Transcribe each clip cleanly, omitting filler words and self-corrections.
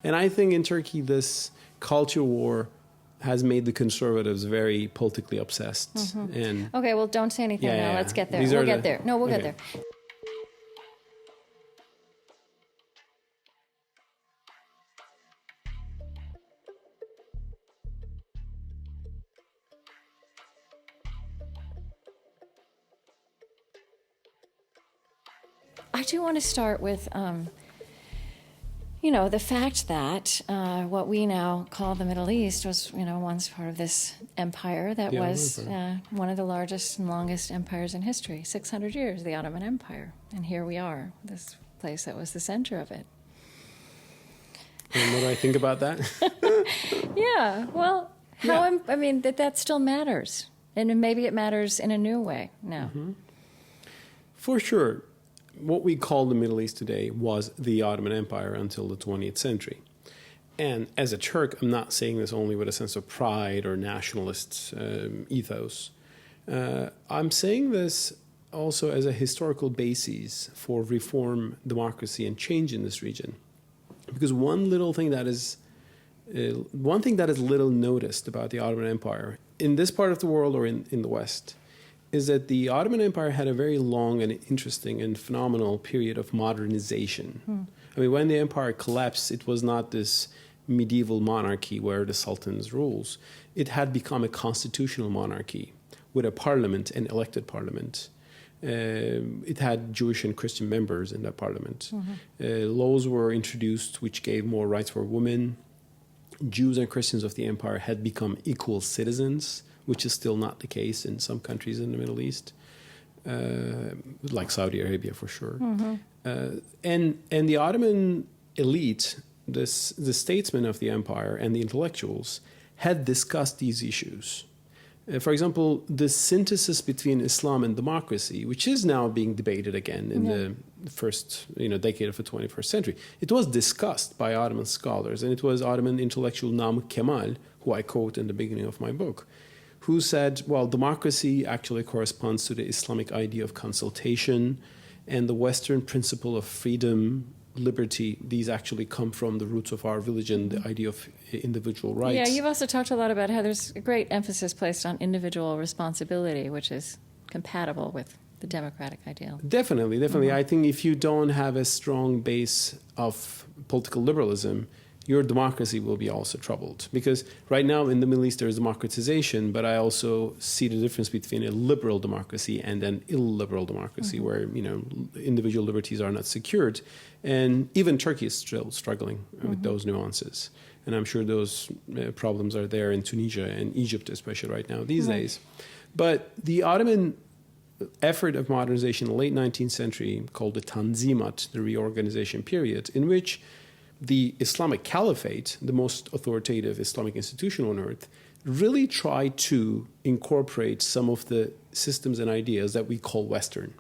And I think in Turkey, this culture war has made the conservatives very politically obsessed. And Okay, well, don't say anything now. Let's get there. We'll get there. No, we'll get there. I do want to start with, the fact that what we now call the Middle East was, once part of this empire that was one of the largest and longest empires in history, 600 years, the Ottoman Empire. And here we are, this place that was the center of it. And what do I think about that? Yeah, well, that still matters. And maybe it matters in a new way now. For sure. What we call the Middle East today was the Ottoman Empire until the 20th century. And as a Turk, I'm not saying this only with a sense of pride or nationalist ethos. I'm saying this also as a historical basis for reform, democracy, and change in this region. Because one thing that is little noticed about the Ottoman Empire in this part of the world or in the West is that the Ottoman Empire had a very long and interesting and phenomenal period of modernization. I mean, when the empire collapsed, it was not this medieval monarchy where the sultans rules. It had become a constitutional monarchy with a parliament, an elected parliament. It had Jewish and Christian members in that parliament. Laws were introduced which gave more rights for women. Jews and Christians of the empire had become equal citizens, which is still not the case in some countries in the Middle East, like Saudi Arabia for sure. And the Ottoman elite, the statesmen of the empire and the intellectuals, had discussed these issues. For example, the synthesis between Islam and democracy, which is now being debated again in the first decade of the 21st century, it was discussed by Ottoman scholars, and it was Ottoman intellectual Namık Kemal, who I quote in the beginning of my book, who said, well, democracy actually corresponds to the Islamic idea of consultation, and the Western principle of freedom, liberty, these actually come from the roots of our religion, the idea of individual rights. Yeah, you've also talked a lot about how there's a great emphasis placed on individual responsibility, which is compatible with the democratic ideal. Definitely. I think if you don't have a strong base of political liberalism, your democracy will be also troubled. Because right now in the Middle East there is democratization, but I also see the difference between a liberal democracy and an illiberal democracy where individual liberties are not secured. And even Turkey is still struggling with those nuances. And I'm sure those problems are there in Tunisia and Egypt, especially right now these days. But the Ottoman effort of modernization in the late 19th century, called the Tanzimat, the reorganization period, in which the Islamic Caliphate, the most authoritative Islamic institution on earth, really tried to incorporate some of the systems and ideas that we call Western.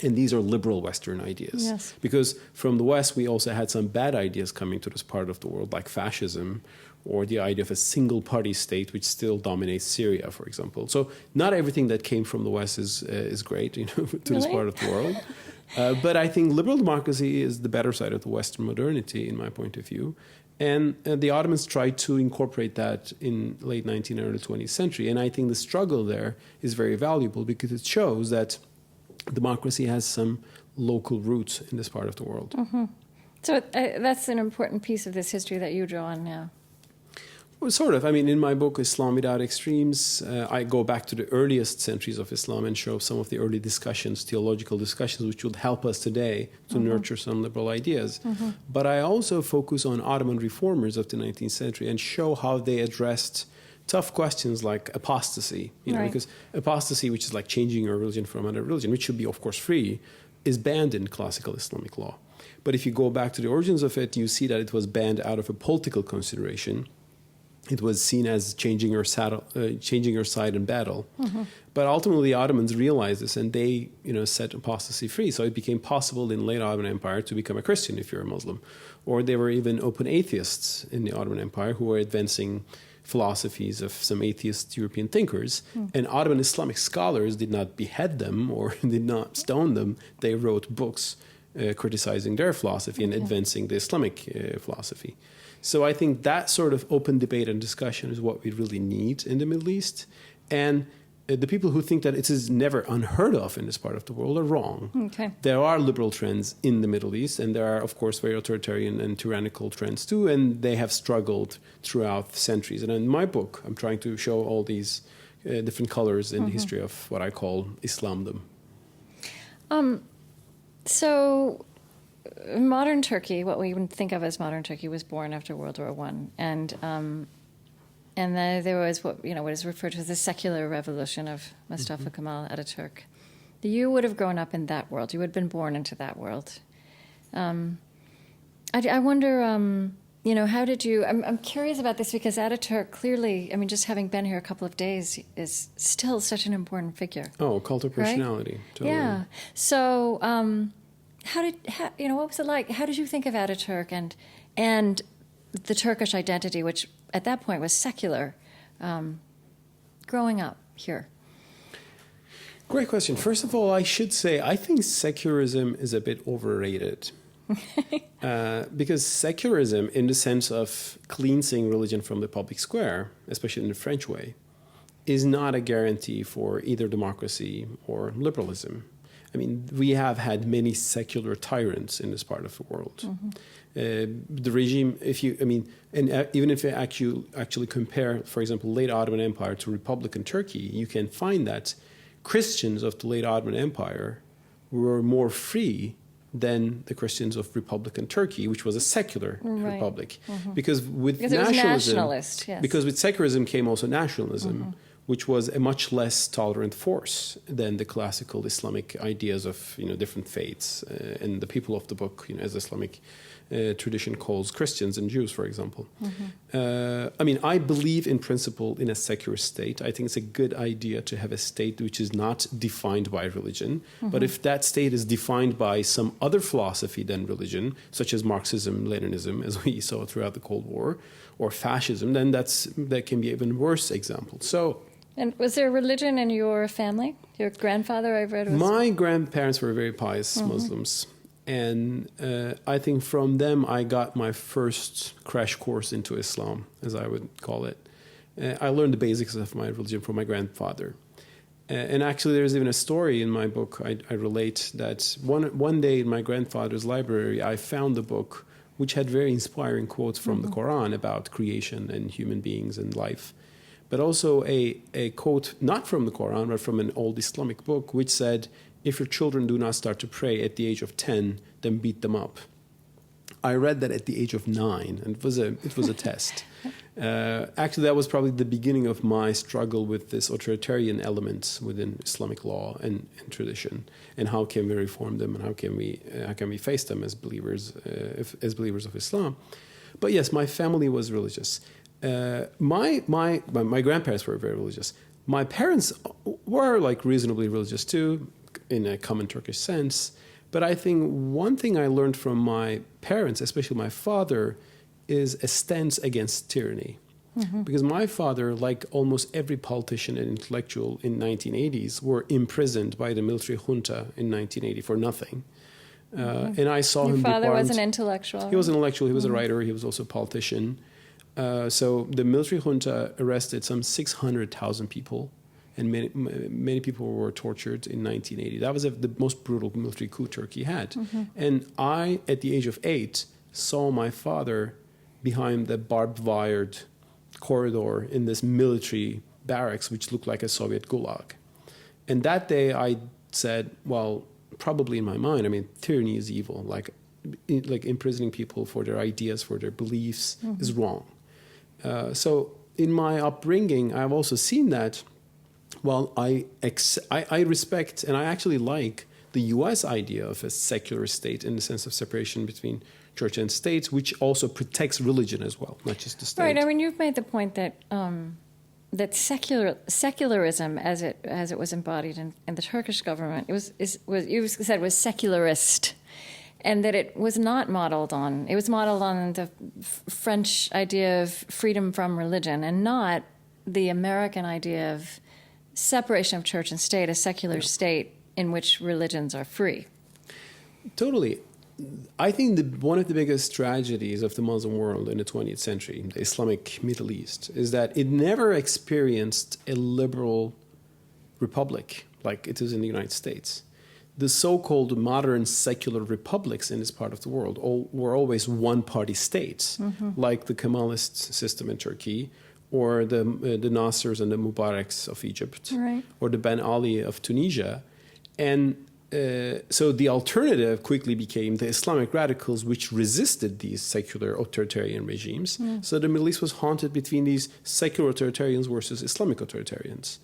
And these are liberal Western ideas. Yes. Because from the West, we also had some bad ideas coming to this part of the world, like fascism, or the idea of a single-party state which still dominates Syria, for example. So not everything that came from the West is great, to this part of the world. But I think liberal democracy is the better side of the Western modernity, in my point of view. And the Ottomans tried to incorporate that in late 19th, early 20th century. And I think the struggle there is very valuable because it shows that democracy has some local roots in this part of the world. So that's an important piece of this history that you draw on now. Well, sort of. I mean, in my book, Islam Without Extremes, I go back to the earliest centuries of Islam and show some of the early discussions, theological discussions, which would help us today to nurture some liberal ideas. But I also focus on Ottoman reformers of the 19th century and show how they addressed tough questions like apostasy, because apostasy, which is like changing your religion from another religion, which should be, of course, free, is banned in classical Islamic law. But if you go back to the origins of it, you see that it was banned out of a political consideration. It was seen as changing your side in battle. But ultimately, the Ottomans realized this, and they, set apostasy free. So it became possible in the late Ottoman Empire to become a Christian if you're a Muslim. Or there were even open atheists in the Ottoman Empire who were advancing philosophies of some atheist European thinkers. And Ottoman Islamic scholars did not behead them or did not stone them. They wrote books criticizing their philosophy and advancing the Islamic philosophy. So I think that sort of open debate and discussion is what we really need in the Middle East. And the people who think that it is never unheard of in this part of the world are wrong. Okay. There are liberal trends in the Middle East, and there are, of course, very authoritarian and tyrannical trends too, and they have struggled throughout centuries. And in my book, I'm trying to show all these different colors in the history of what I call Islamdom. So modern Turkey, what we would think of as modern Turkey, was born after World War I. And then there was what is referred to as the secular revolution of Mustafa Kemal Ataturk. You would have grown up in that world. You would have been born into that world. I wonder, how did you... I'm curious about this because Ataturk clearly, just having been here a couple of days, is still such an important figure. Oh, cult of personality. Right? Totally. Yeah. So what was it like? How did you think of Ataturk and the Turkish identity, which at that point was secular, growing up here? Great question. First of all, I should say I think secularism is a bit overrated. Because secularism, in the sense of cleansing religion from the public square, especially in the French way, is not a guarantee for either democracy or liberalism. We have had many secular tyrants in this part of the world. The regime, even if you actually compare, for example, late Ottoman Empire to Republican Turkey, you can find that Christians of the late Ottoman Empire were more free than the Christians of Republican Turkey, which was a secular republic. Because with nationalism, yes. because with secularism came also nationalism, which was a much less tolerant force than the classical Islamic ideas of different faiths. And the people of the book, as Islamic tradition calls Christians and Jews, for example. I believe in principle in a secular state. I think it's a good idea to have a state which is not defined by religion. But if that state is defined by some other philosophy than religion, such as Marxism, Leninism, as we saw throughout the Cold War, or fascism, then that can be an even worse example. And was there religion in your family? Your grandfather, I've read, was... My grandparents were very pious Muslims. And I think from them I got my first crash course into Islam, as I would call it. I learned the basics of my religion from my grandfather. And actually there's even a story in my book I relate that one day in my grandfather's library I found a book which had very inspiring quotes from the Quran about creation and human beings and life. But also a quote, not from the Quran, but from an old Islamic book, which said, if your children do not start to pray at the age of 10, then beat them up. I read that at the age of 9, and it was a test. Actually, that was probably the beginning of my struggle with this authoritarian element within Islamic law and tradition, and how can we reform them, and how can we face them as believers of Islam. But yes, my family was religious. My grandparents were very religious. My parents were reasonably religious too, in a common Turkish sense. But I think one thing I learned from my parents, especially my father, is a stance against tyranny. Because my father, like almost every politician and intellectual in 1980s, were imprisoned by the military junta in 1980 for nothing. And I saw him. Your father was an intellectual. He was an intellectual. He was a writer. He was also a politician. So the military junta arrested some 600,000 people, and many people were tortured in 1980. That was the most brutal military coup Turkey had. And I, at the age of 8, saw my father behind the barbed-wired corridor in this military barracks, which looked like a Soviet gulag. And that day I said, well, probably in my mind, tyranny is evil. Like imprisoning people for their ideas, for their beliefs is wrong. So in my upbringing, I've also seen that, I respect and I actually like the U.S. idea of a secular state in the sense of separation between church and state, which also protects religion as well, not just the state. Right. You've made the point that that secularism, as it was embodied in the Turkish government, you said was secularist. And that it was not modeled on, it was modeled on the French idea of freedom from religion and not the American idea of separation of church and state, a secular state in which religions are free. Totally. I think one of the biggest tragedies of the Muslim world in the 20th century, the Islamic Middle East, is that it never experienced a liberal republic like it is in the United States. The so-called modern secular republics in this part of the world were always one-party states, like the Kemalist system in Turkey, or the Nassers and the Mubaraks of Egypt, right, or the Ben Ali of Tunisia. And so the alternative quickly became the Islamic radicals, which resisted these secular authoritarian regimes. So the Middle East was haunted between these secular authoritarians versus Islamic authoritarians.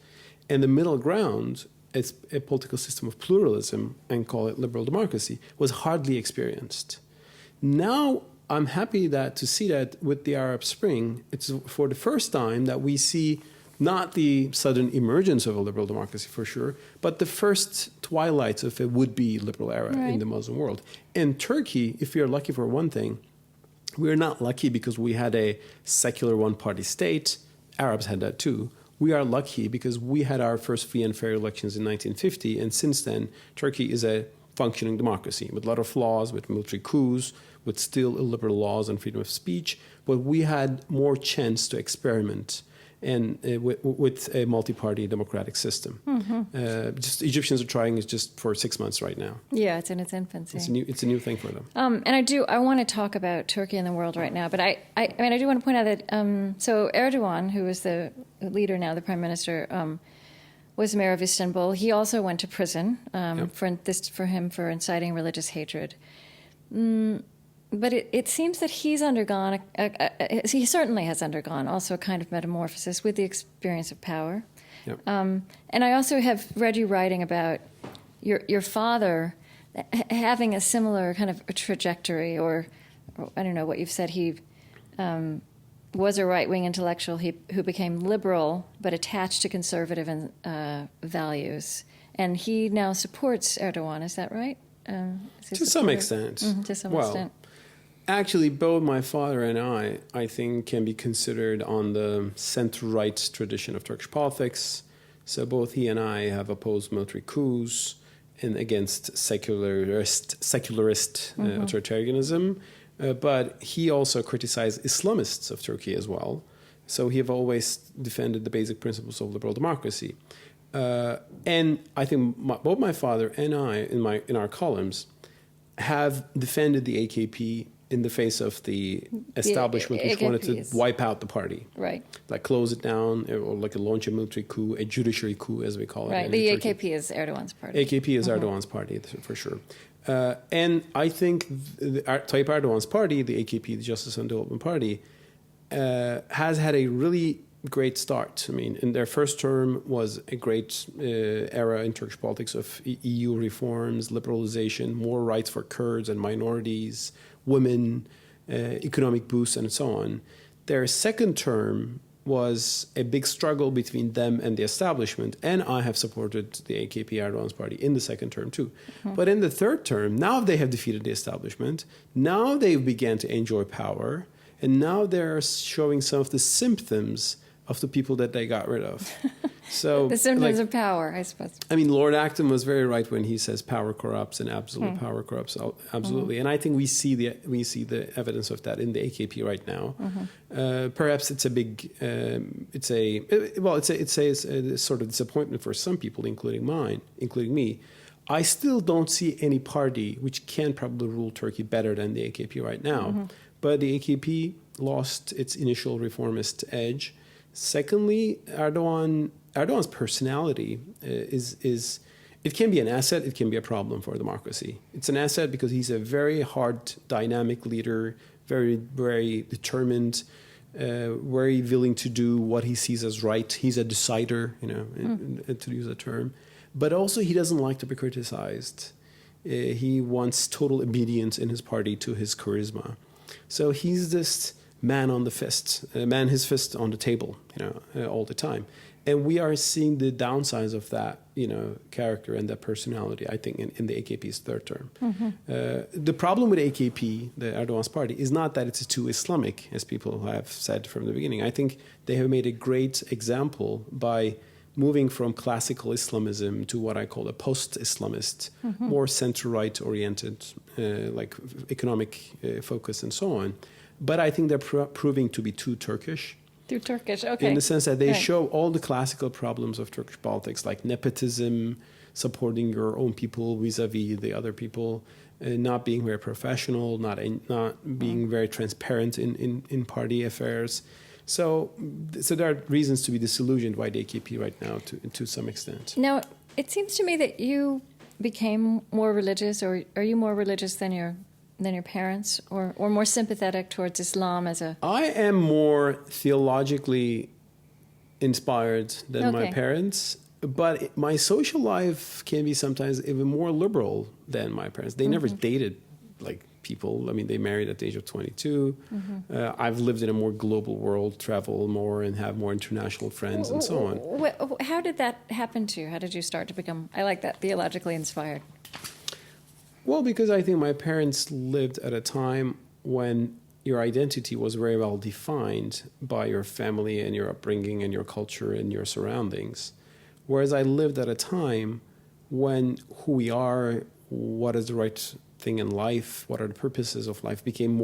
And the middle ground, as a political system of pluralism, and call it liberal democracy, was hardly experienced. Now, I'm happy to see that with the Arab Spring, it's for the first time that we see not the sudden emergence of a liberal democracy, for sure, but the first twilights of a would-be liberal era in the Muslim world. And Turkey, if we are lucky for one thing, we are not lucky because we had a secular one-party state. Arabs had that too. We are lucky because we had our first free and fair elections in 1950, and since then, Turkey is a functioning democracy with a lot of flaws, with military coups, with still illiberal laws and freedom of speech, but we had more chance to experiment and with a multi-party democratic system. Just Egyptians are trying it just for 6 months right now. Yeah, it's in its infancy. It's a new thing for them. And I want to talk about Turkey and the world right now, but I mean, I do want to point out that so Erdogan, who is the leader now, the prime minister, was mayor of Istanbul. He also went to prison for inciting religious hatred. But it seems that he's undergone, he certainly has undergone also a kind of metamorphosis with the experience of power. Yep. And I also have read you writing about your father having a similar kind of a trajectory, or I don't know what you've said. He was a right-wing intellectual who became liberal but attached to conservative values. And he now supports Erdogan, is that right? To some extent. To some extent. Actually, both my father and I think, can be considered on the center-right tradition of Turkish politics. So both he and I have opposed military coups and against secularist authoritarianism. But he also criticized Islamists of Turkey as well. So he have always defended the basic principles of liberal democracy. And I think both my father and I, in our columns, have defended the AKP in the face of the establishment which wanted to wipe out the party. Right. Like close it down, or like launch a military coup, a judiciary coup, as we call it. Right, the AKP is Erdogan's party. AKP is Erdogan's party, for sure. And I think Tayyip Erdogan's party, the AKP, the Justice and Development Party, has had a really great start. I mean, in their first term was a great era in Turkish politics of EU reforms, liberalization, more rights for Kurds and minorities, women, economic boosts, and so on. Their second term was a big struggle between them and the establishment, and I have supported the AKP, Erdogan's party, in the second term too. But in the third term, now they have defeated the establishment, now they began to enjoy power, and now they're showing some of the symptoms of the people that they got rid of. So the symptoms of power, I suppose. I mean, Lord Acton was very right when he says power corrupts and absolute power corrupts. Absolutely, and I think we see the evidence of that in the AKP right now. Perhaps it's a big, it's a sort of disappointment for some people, including me. I still don't see any party which can probably rule Turkey better than the AKP right now. But the AKP lost its initial reformist edge. Secondly, Erdogan's personality is it can be an asset, it can be a problem for democracy. It's an asset because he's a very hard, dynamic leader, very, very determined, very willing to do what he sees as right. He's a decider, to use a term. But also he doesn't like to be criticized. He wants total obedience in his party to his charisma. So he's this man on the fist, his fist on the table, all the time. And we are seeing the downsides of that, character and that personality, I think, in the AKP's third term. The problem with AKP, the Erdogan's party, is not that it's too Islamic, as people have said from the beginning. I think they have made a great example by moving from classical Islamism to what I call a post-Islamist, more center-right oriented, like economic focus and so on. But I think they're proving to be too Turkish. Too Turkish, okay. In the sense that they show all the classical problems of Turkish politics, like nepotism, supporting your own people vis-a-vis the other people, not being very professional, not being very transparent in party affairs. So there are reasons to be disillusioned by the AKP right now to some extent. Now, it seems to me that you became more religious, or are you more religious than your parents, or more sympathetic towards Islam as a... I am more theologically inspired than my parents, but my social life can be sometimes even more liberal than my parents. They never dated like people. I mean, they married at the age of 22. I've lived in a more global world, travel more, and have more international friends and so on. How did that happen to you? How did you start to become, I like that, theologically inspired? Well, because I think my parents lived at a time when your identity was very well defined by your family and your upbringing and your culture and your surroundings. Whereas I lived at a time when who we are, what is the right thing in life, what are the purposes of life, became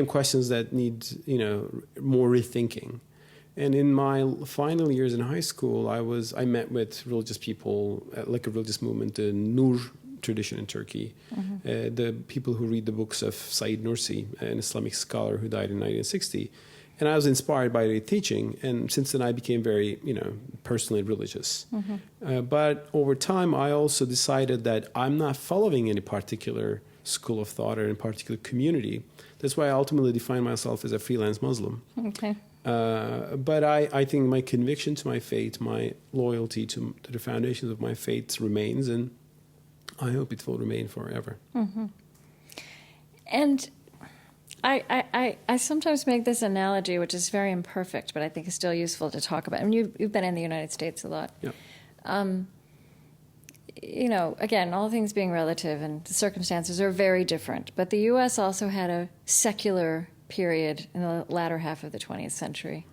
questions that need, more rethinking. And in my final years in high school, I met with religious people, like a religious movement, the Nur tradition in Turkey, the people who read the books of Said Nursi, an Islamic scholar who died in 1960. And I was inspired by their teaching, and since then I became very, personally religious. But over time, I also decided that I'm not following any particular school of thought or any particular community. That's why I ultimately define myself as a freelance Muslim. Okay. But I think my conviction to my faith, my loyalty to the foundations of my faith remains, and I hope it will remain forever. And I sometimes make this analogy, which is very imperfect, but I think is still useful to talk about. I mean, you've been in the United States a lot. Yeah. Again, all things being relative, and the circumstances are very different. But the U.S. also had a secular period in the latter half of the 20th century,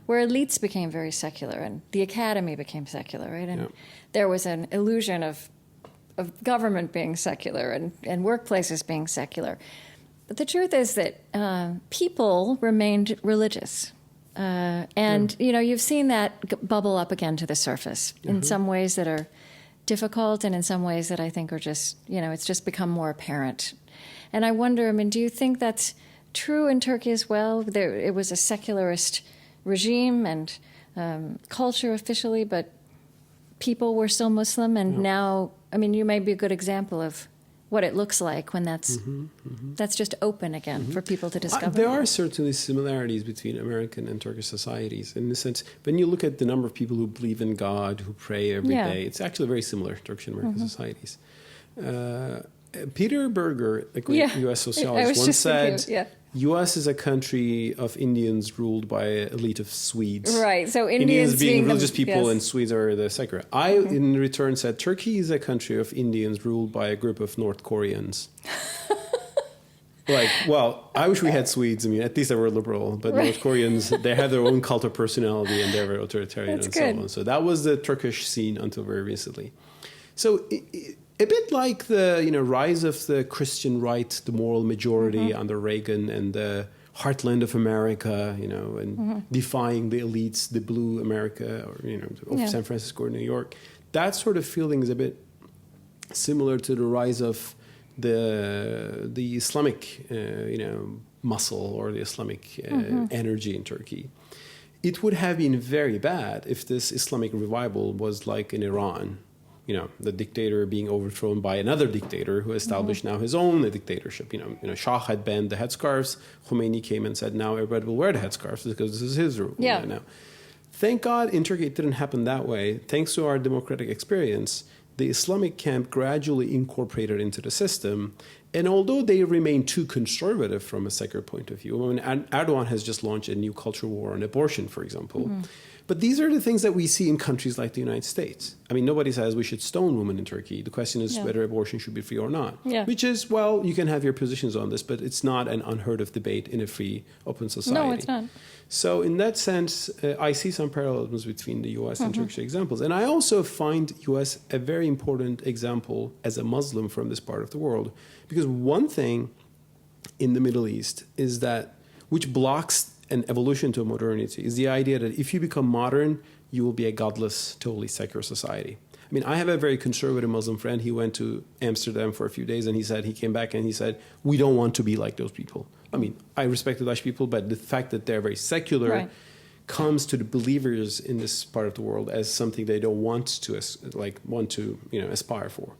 where elites became very secular, and the academy became secular, right? And there was an illusion of government being secular and workplaces being secular. But the truth is that people remained religious. You've seen that bubble up again to the surface in some ways that are difficult, and in some ways that I think are just, it's just become more apparent. And I wonder, do you think that's true in Turkey as well? It was a secularist regime and culture officially, but people were still Muslim, and now, you may be a good example of what it looks like when that's just open again for people to discover. There are certainly similarities between American and Turkish societies in the sense, when you look at the number of people who believe in God, who pray every day, it's actually very similar, Turkish and American societies. Peter Berger, a great U.S. sociologist, once said, U.S. is a country of Indians ruled by an elite of Swedes. Right, so Indians being religious people and Swedes are the secular. I, in return, said Turkey is a country of Indians ruled by a group of North Koreans. I wish we had Swedes. At least they were liberal. But North Koreans, they have their own cult of personality and they're very authoritarian so on. So that was the Turkish scene until very recently. So a bit like the rise of the Christian right, the moral majority under Reagan, and the heartland of America, and defying the elites, the blue America, or of San Francisco or New York. That sort of feeling is a bit similar to the rise of the Islamic, muscle or the Islamic energy in Turkey. It would have been very bad if this Islamic revival was like in Iran. The dictator being overthrown by another dictator who established now his own dictatorship. Shah had banned the headscarves. Khomeini came and said, now everybody will wear the headscarves because this is his rule. Now, thank God in Turkey it didn't happen that way. Thanks to our democratic experience, the Islamic camp gradually incorporated into the system, And although they remain too conservative from a secular point of view, I mean, Erdogan has just launched a new cultural war on abortion, for example. But these are the things that we see in countries like the United States. I mean, nobody says we should stone women in Turkey. The question is whether abortion should be free or not. Which is, well, you can have your positions on this, but it's not an unheard of debate in a free, open society. No, it's not. So in that sense, I see some parallelisms between the U.S. and Turkish examples. And I also find U.S. a very important example as a Muslim from this part of the world. Because one thing in the Middle East is that, which blocks an evolution to modernity, is the idea that if you become modern, you will be a godless, totally secular society. I mean, I have a very conservative Muslim friend. He went to Amsterdam for a few days, and he came back and he said, we don't want to be like those people. I mean, I respect the Dutch people, but the fact that they're very secular comes to the believers in this part of the world as something they don't want to aspire for.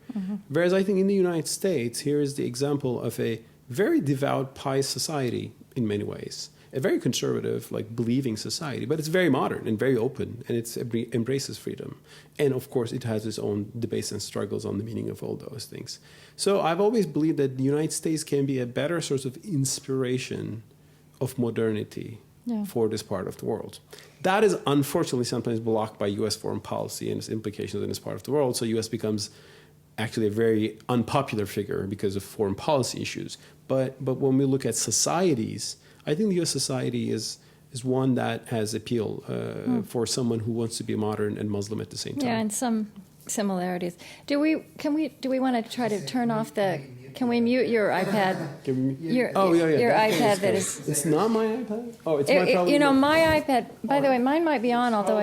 Whereas I think in the United States, here is the example of a very devout, pious society in many ways. A very conservative, believing society, but it's very modern and very open, and it embraces freedom. And of course, it has its own debates and struggles on the meaning of all those things. So I've always believed that the United States can be a better source of inspiration of modernity for this part of the world. That is unfortunately sometimes blocked by U.S. foreign policy and its implications in this part of the world. So U.S. becomes actually a very unpopular figure because of foreign policy issues. But when we look at societies, I think the U.S. society is one that has appeal for someone who wants to be modern and Muslim at the same time. Yeah, and some similarities. Do we want to try to turn off the? Can we mute your iPad? Your iPad that is. It's not my iPad. Oh, it's my problem. My iPad. By the way, mine might be on. Although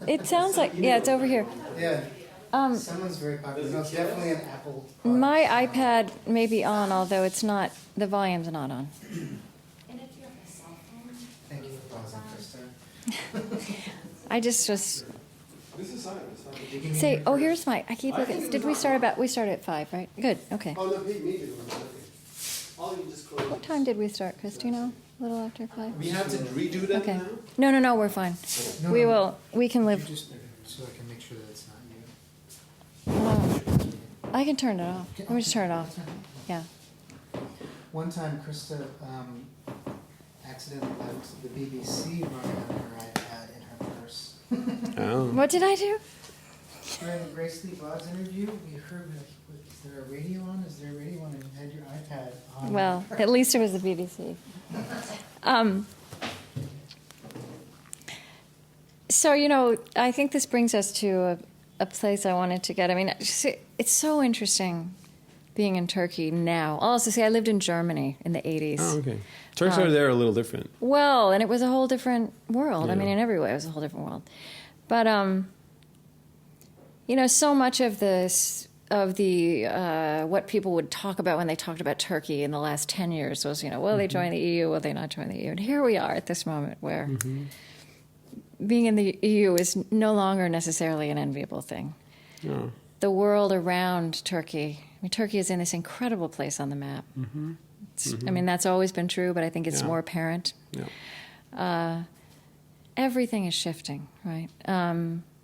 it sounds like it's over here. Yeah. Someone's very popular. No, it's definitely an Apple. My iPad may be on, although it's not. The volume's not on. And if you have a cell phone, Thank you for pausing, Krista. I just was. This is silent. Say, here's my. I keep looking. Did we start we started at 5, right? Good. Okay. Oh, no, maybe. What time did we start, Chris? Do you know? A little after 5. We have to redo that Okay. now? No, we're fine. No, We no. will. We can live. You just, so I can make sure that it's not you. I can turn it off. Let me just turn it off. Yeah. One time, Krista accidentally left the BBC running on her iPad in her purse. Oh. What did I do? During the Grace Lee Boggs interview, we heard, is there a radio on? Is there a radio on? And you had your iPad on. Well, at least it was the BBC. So, I think this brings us to a place I wanted to get. I mean, it's so interesting being in Turkey now. I'll also say I lived in Germany in the 80s. Oh, okay. Turks are there a little different. Well, and it was a whole different world. I mean, Yeah. in every way, it was a whole different world. But, so much of this, of the, what people would talk about when they talked about Turkey in the last 10 years was, will they join the EU? Will they not join the EU? And here we are at this moment where being in the EU is no longer necessarily an enviable thing. Oh. The world around Turkey, Turkey is in this incredible place on the map. I mean, that's always been true, but I think it's more apparent. Yeah. Everything is shifting, right?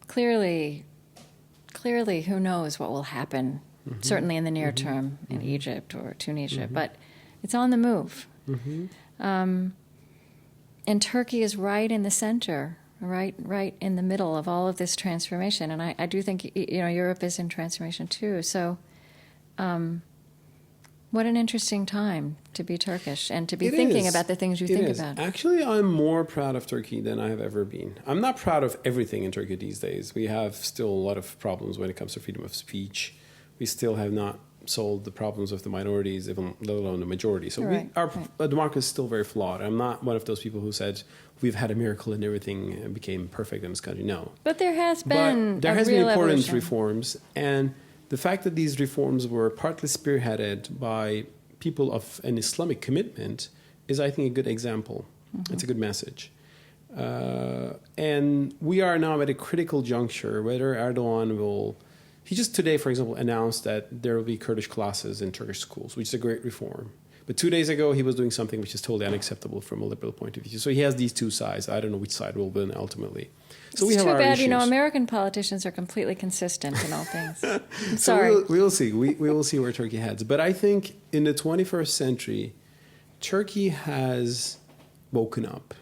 Clearly, who knows what will happen, certainly in the near term in Egypt or Tunisia, but it's on the move. And Turkey is right in the center, right in the middle of all of this transformation. And I do think, Europe is in transformation too. So what an interesting time to be Turkish and to be thinking about the things you think about. Actually, I'm more proud of Turkey than I have ever been. I'm not proud of everything in Turkey these days. We have still a lot of problems when it comes to freedom of speech. We still have not solved the problems of the minorities, even let alone the majority. So our democracy is still very flawed. I'm not one of those people who said we've had a miracle and everything became perfect in this country. No. But there has been important evolution. reforms, and the fact that these reforms were partly spearheaded by people of an Islamic commitment is, I think, a good example. It's a good message. And we are now at a critical juncture whether Erdogan will... He just today, for example, announced that there will be Kurdish classes in Turkish schools, which is a great reform. But 2 days ago, he was doing something which is totally unacceptable from a liberal point of view. So he has these two sides. I don't know which side will win ultimately. So we It's have too our bad, issues. you know, American politicians are completely consistent in all things. I'm So sorry. we will see. We will see where Turkey heads. But I think in the 21st century, Turkey has woken up.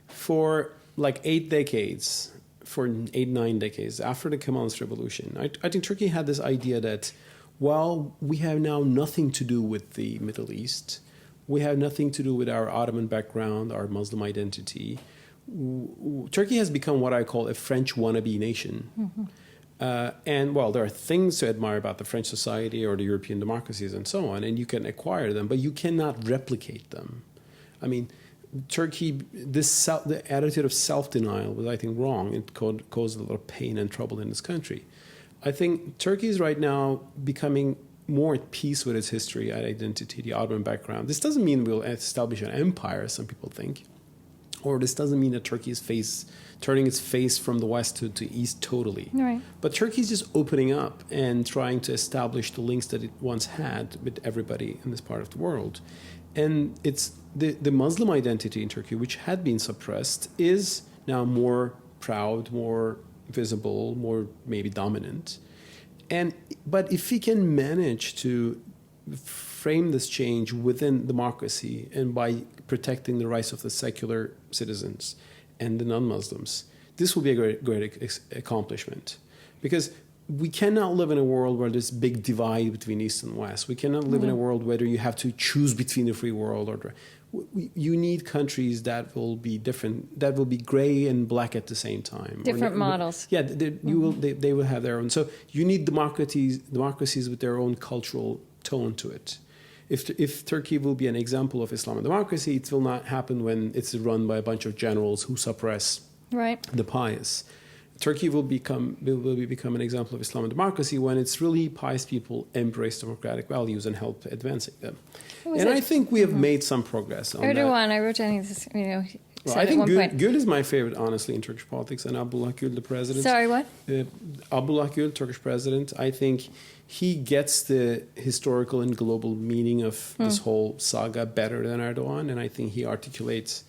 For like 8 decades, for 9 decades, after the Kemalist Revolution, I think Turkey had this idea that, well, we have now nothing to do with the Middle East. We have nothing to do with our Ottoman background, our Muslim identity. Turkey has become what I call a French wannabe nation. And, well, there are things to admire about the French society or the European democracies and so on, and you can acquire them, but you cannot replicate them. I mean, Turkey, the attitude of self-denial was, I think, wrong. It caused a lot of pain and trouble in this country. I think Turkey is right now becoming more at peace with its history and identity, the Ottoman background. This doesn't mean we'll establish an empire, as some people think. Or this doesn't mean that Turkey is turning its face from the west to east totally. Right. But Turkey is just opening up and trying to establish the links that it once had with everybody in this part of the world. And it's the Muslim identity in Turkey, which had been suppressed, is now more proud, more visible, more maybe dominant. But if we can manage to frame this change within democracy and by protecting the rights of the secular citizens and the non-Muslims, this will be a great accomplishment. Because we cannot live in a world where there's big divide between East and West. We cannot live in a world where you have to choose between the free world or you need countries that will be different, that will be gray and black at the same time. Different models. Yeah, they will have their own. So you need democracies with their own cultural tone to it. If Turkey will be an example of Islamic democracy, it will not happen when it's run by a bunch of generals who suppress the pious. Turkey will become an example of Islamic democracy when it's really pious people embrace democratic values and help advancing them. And I think we have made some progress on that. Erdogan, I wrote down this, you know, Well, said I at think one point. Gül is my favorite, honestly, in Turkish politics, and Abdullah Gül, the president. Sorry, what? Abdullah Gül, Turkish president, I think he gets the historical and global meaning of this whole saga better than Erdogan, and I think he articulates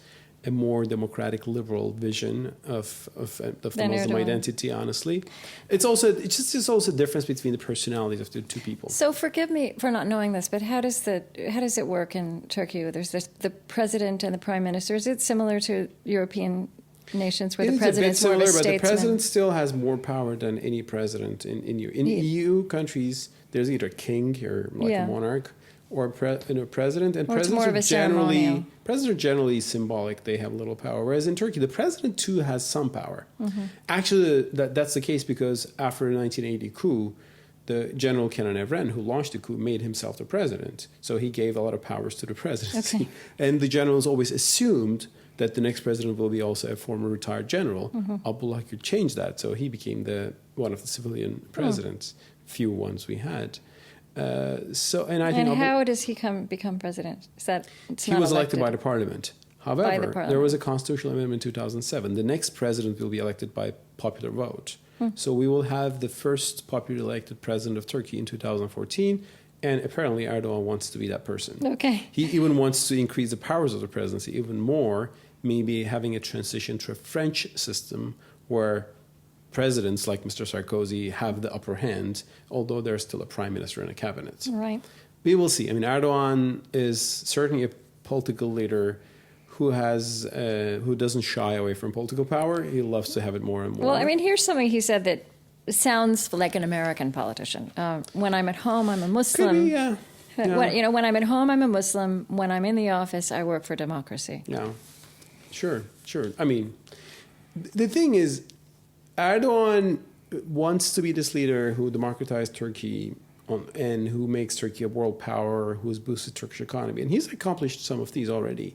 a more democratic, liberal vision of the Muslim identity, honestly. It's also a difference between the personalities of the two people. So forgive me for not knowing this, but how does it work in Turkey? There's the president and the prime minister. Is it similar to European nations where the president's more of a statesman? But the president still has more power than any president in EU. In EU countries, there's either a king or a monarch or a president, and presidents are generally symbolic. They have little power. Whereas in Turkey, the president too has some power. Actually, that's the case because after the 1980 coup, the General Kenan Evren, who launched the coup, made himself the president. So he gave a lot of powers to the presidency. Okay. And the generals always assumed that the next president will be also a former retired general. Abdullah could change that, so he became one of the civilian presidents, few ones we had. How does he become president? He was elected by the parliament. However, there was a constitutional amendment in 2007. The next president will be elected by popular vote. So we will have the first popularly elected president of Turkey in 2014, and apparently Erdogan wants to be that person. Okay. He even wants to increase the powers of the presidency even more, maybe having a transition to a French system where presidents like Mr. Sarkozy have the upper hand, although there's still a prime minister and a cabinet. Right. We will see. I mean, Erdogan is certainly a political leader who doesn't shy away from political power. He loves to have it more and more. Well, I mean, here's something he said that sounds like an American politician. When I'm at home, I'm a Muslim. Could be, yeah. When I'm at home, I'm a Muslim. When I'm in the office, I work for democracy. Yeah, sure. I mean, the thing is, Erdogan wants to be this leader who democratized Turkey and who makes Turkey a world power, who has boosted Turkish economy. And he's accomplished some of these already.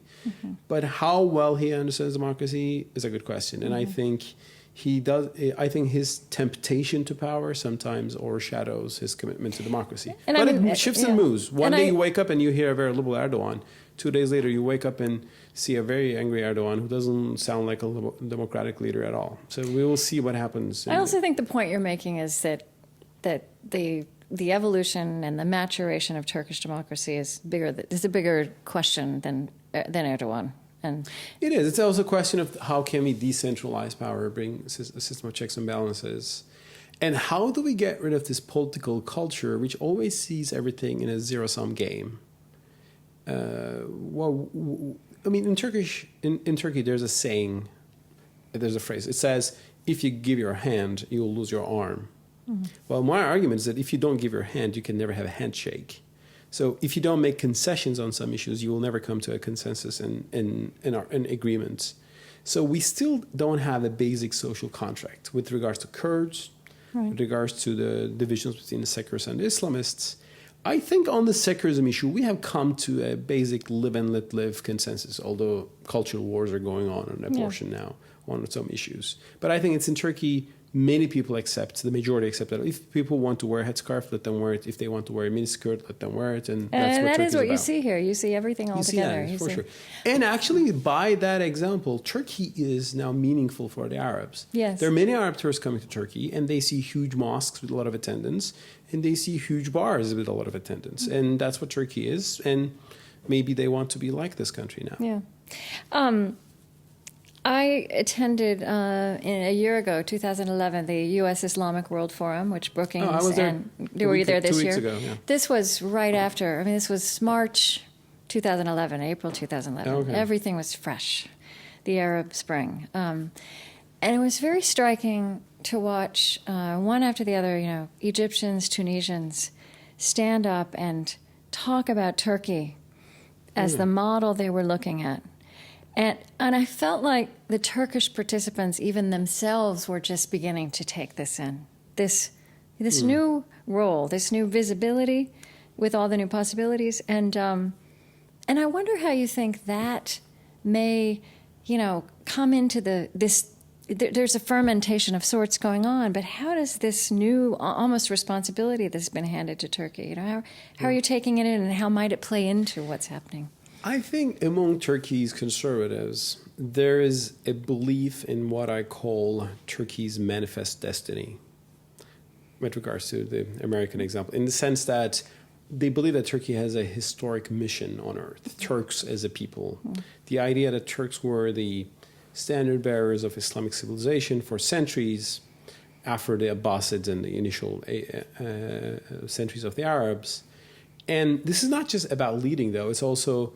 But how well he understands democracy is a good question. And I think he does. I think his temptation to power sometimes overshadows his commitment to democracy. But it shifts and moves. One day you wake up and you hear a very liberal Erdogan. 2 days later, you wake up and see a very angry Erdogan who doesn't sound like a democratic leader at all. So we will see what happens. I also think the point you're making is that the the evolution and the maturation of Turkish democracy is bigger. It's a bigger question than Erdogan. And it is. It's also a question of how can we decentralize power, bring a system of checks and balances, and how do we get rid of this political culture which always sees everything in a zero-sum game. In Turkey, there's a saying, there's a phrase. It says, "If you give your hand, you will lose your arm." Mm-hmm. Well, my argument is that if you don't give your hand, you can never have a handshake. So if you don't make concessions on some issues, you will never come to a consensus and agreement. So we still don't have a basic social contract with regards to Kurds, right, with regards to the divisions between the secularists and the Islamists. I think on the secularism issue, we have come to a basic live and let live consensus, although cultural wars are going on abortion now on some issues. But I think it's in Turkey, many people accept, the majority accept that if people want to wear a headscarf, let them wear it. If they want to wear a miniskirt, let them wear it. And that is what you see here. You see everything all together. You see that, for sure. And actually, by that example, Turkey is now meaningful for the Arabs. Yes. There are many Arab tourists coming to Turkey, and they see huge mosques with a lot of attendance, and they see huge bars with a lot of attendance. Mm-hmm. And that's what Turkey is. And maybe they want to be like this country now. Yeah. I attended a year ago, 2011, the U.S. Islamic World Forum, which Brookings I was there and were you there this 2 year? weeks ago, yeah. This was right after. I mean, this was March 2011, April 2011. Okay. Everything was fresh, the Arab Spring, and it was very striking to watch one after the other. Egyptians, Tunisians, stand up and talk about Turkey as the model they were looking at. And I felt like the Turkish participants, even themselves, were just beginning to take this in. This new role, this new visibility with all the new possibilities. And I wonder how you think that may, come into this. There's a fermentation of sorts going on, but how does this new almost responsibility that's been handed to Turkey, how are you taking it in, and how might it play into what's happening? I think among Turkey's conservatives, there is a belief in what I call Turkey's manifest destiny with regards to the American example, in the sense that they believe that Turkey has a historic mission on earth, Turks as a people. Mm. The idea that Turks were the standard bearers of Islamic civilization for centuries after the Abbasids and the initial centuries of the Arabs. And this is not just about leading, though. It's also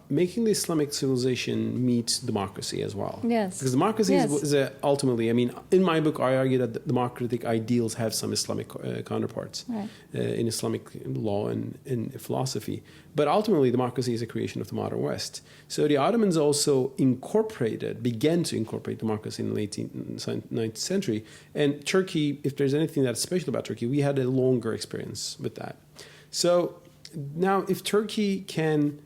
making the Islamic civilization meet democracy as well. Yes. Because democracy is ultimately, in my book, I argue that the democratic ideals have some Islamic counterparts in Islamic law and in philosophy. But ultimately, democracy is a creation of the modern West. So the Ottomans also began to incorporate democracy in the late 19th century. And Turkey, if there's anything that's special about Turkey, we had a longer experience with that. So now, if Turkey can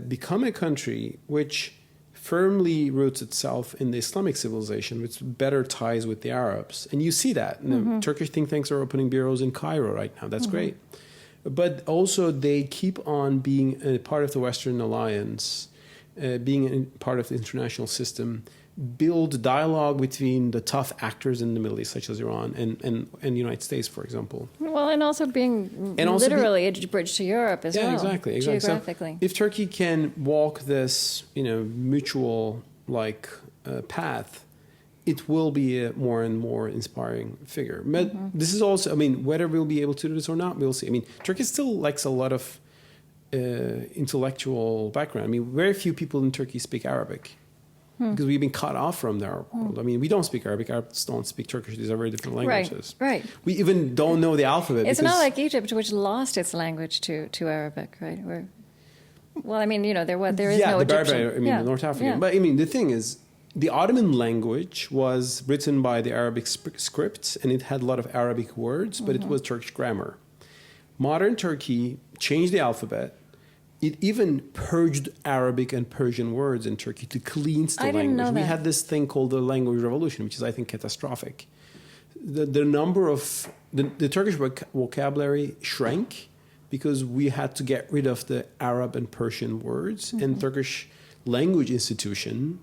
become a country which firmly roots itself in the Islamic civilization, with better ties with the Arabs, and you see that. Mm-hmm. Turkish think tanks are opening bureaus in Cairo right now. That's great. But also they keep on being a part of the Western alliance, being a part of the international system, build dialogue between the tough actors in the Middle East, such as Iran and the United States, for example. Well, and also being literally a bridge to Europe as well. Yeah, exactly. Geographically. So if Turkey can walk this, mutual path, it will be a more and more inspiring figure. But this is also, whether we'll be able to do this or not, we'll see. Turkey still lacks a lot of intellectual background. Very few people in Turkey speak Arabic. Because we've been cut off from their world. We don't speak Arabic. Arabs don't speak Turkish. These are very different languages. Right. We even don't know the alphabet. It's not like Egypt, which lost its language to Arabic, right? There is no the Egyptian. the North African. Yeah. But the thing is, the Ottoman language was written by the Arabic script, and it had a lot of Arabic words, but it was Turkish grammar. Modern Turkey changed the alphabet. It even purged Arabic and Persian words in Turkey to cleanse the language. Didn't know that. We had this thing called the language revolution, which is, I think, catastrophic. The number of the Turkish vocabulary shrank because we had to get rid of the Arab and Persian words, and Turkish language institution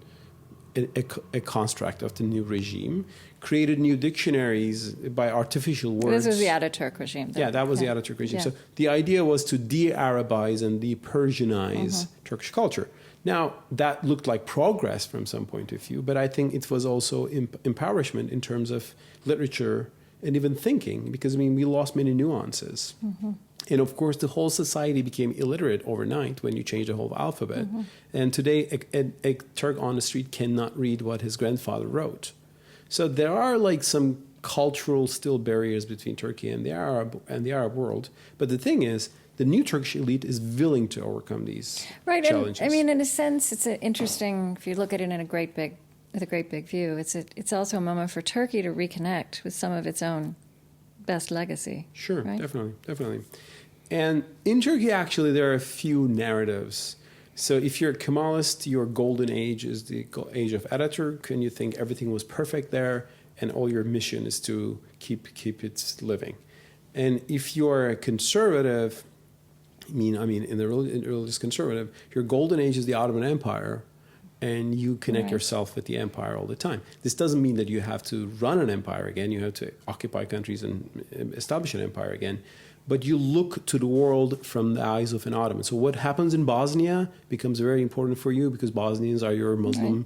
a construct of the new regime, created new dictionaries by artificial words. This was the Ataturk regime. Yeah, that was the Ataturk regime. Yeah. So the idea was to de-Arabize and de-Persianize Turkish culture. Now, that looked like progress from some point of view, but I think it was also empowerment in terms of literature and even thinking, because, I mean, we lost many nuances. And of course, the whole society became illiterate overnight when you changed the whole alphabet. And today, a Turk on the street cannot read what his grandfather wrote. So there are like some cultural still barriers between Turkey and the Arab world. But the thing is, the new Turkish elite is willing to overcome these challenges. And, I mean, in a sense, it's interesting if you look at it in a great big view. It's also a moment for Turkey to reconnect with some of its own best legacy. Sure, right? definitely. And in Turkey, actually, there are a few narratives. So if you're a Kemalist, your golden age is the age of Ataturk, and you think everything was perfect there, and all your mission is to keep it living. And if you're a conservative, I mean, in the religious conservative, your golden age is the Ottoman Empire, and you connect yourself with the empire all the time. This doesn't mean that you have to run an empire again. You have to occupy countries and establish an empire again. But you look to the world from the eyes of an Ottoman. So what happens in Bosnia becomes very important for you because Bosnians are your Muslim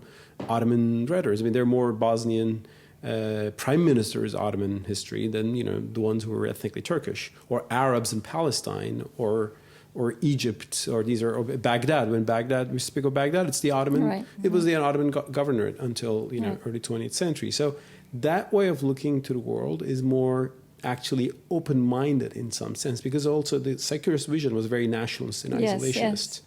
Ottoman readers. I mean, there are more Bosnian prime ministers Ottoman history than the ones who were ethnically Turkish, or Arabs in Palestine, or Egypt, or these are Baghdad. When we speak of Baghdad, it's the Ottoman. Right. It was the Ottoman governorate until early 20th century. So that way of looking to the world is more actually open-minded in some sense, because also the secularist vision was very nationalist and isolationist. Yes.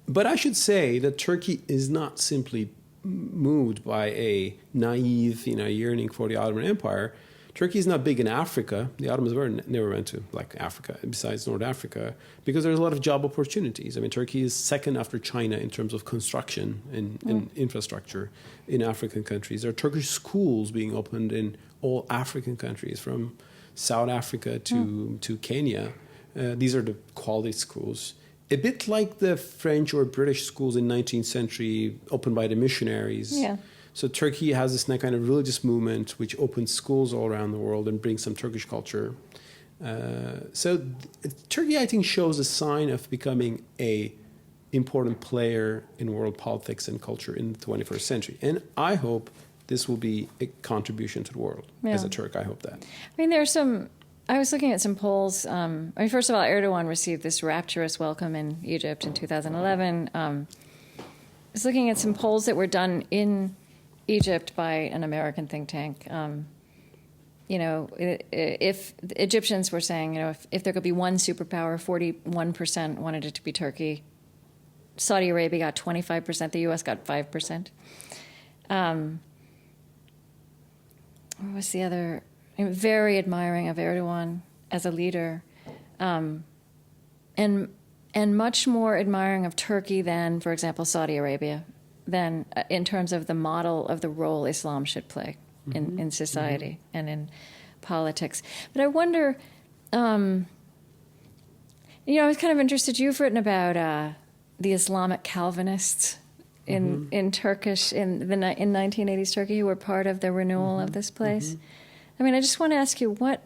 But I should say that Turkey is not simply moved by a naive, yearning for the Ottoman Empire. Turkey is not big in Africa. The Ottomans never went to Africa, besides North Africa, because there's a lot of job opportunities. I mean, Turkey is second after China in terms of construction and infrastructure in African countries. There are Turkish schools being opened in all African countries, from South Africa to Kenya. These are the quality schools. A bit like the French or British schools in 19th century opened by the missionaries. Yeah. So Turkey has this kind of religious movement which opens schools all around the world and brings some Turkish culture. So Turkey, I think, shows a sign of becoming a important player in world politics and culture in the 21st century. And I hope this will be a contribution to the world. As a Turk, I hope that. I mean, I was looking at some polls. First of all, Erdogan received this rapturous welcome in Egypt in 2011. I was looking at some polls that were done in Egypt by an American think tank. If the Egyptians were saying, if there could be one superpower, 41% wanted it to be Turkey. Saudi Arabia got 25%. The U.S. got 5%. What was the other? Very admiring of Erdogan as a leader, and much more admiring of Turkey than, for example, Saudi Arabia, than in terms of the model of the role Islam should play in society and in politics. But I wonder, I was kind of interested. You've written about the Islamic Calvinists in Turkish in 1980s Turkey, who were part of the renewal of this place. I mean, I just want to ask you what,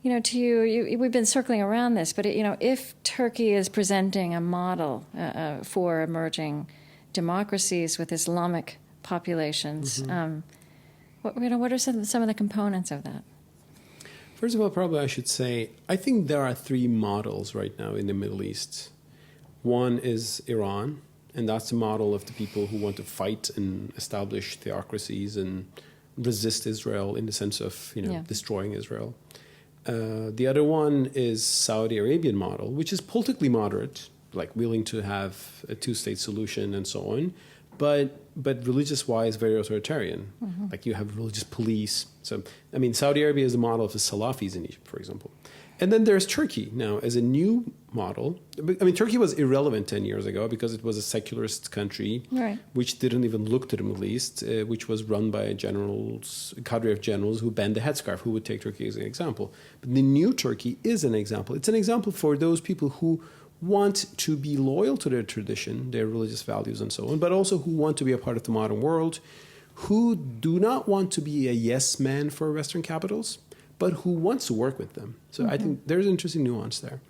to you, we've been circling around this, but, if Turkey is presenting a model for emerging democracies with Islamic populations, what are some of the components of that? First of all, probably I should say, I think there are three models right now in the Middle East. One is Iran, and that's the model of the people who want to fight and establish theocracies and resist Israel in the sense of destroying Israel. The other one is Saudi Arabian model, which is politically moderate, like willing to have a two-state solution and so on, but religious-wise very authoritarian. Like you have religious police. So I mean, Saudi Arabia is the model of the Salafis in Egypt, for example. And then there's Turkey now as a new model. I mean, Turkey was irrelevant 10 years ago because it was a secularist country, which didn't even look to the Middle East, which was run by a cadre of generals who banned the headscarf, who would take Turkey as an example. But the new Turkey is an example. It's an example for those people who want to be loyal to their tradition, their religious values and so on, but also who want to be a part of the modern world, who do not want to be a yes man for Western capitals, but who wants to work with them. So I think there's an interesting nuance there.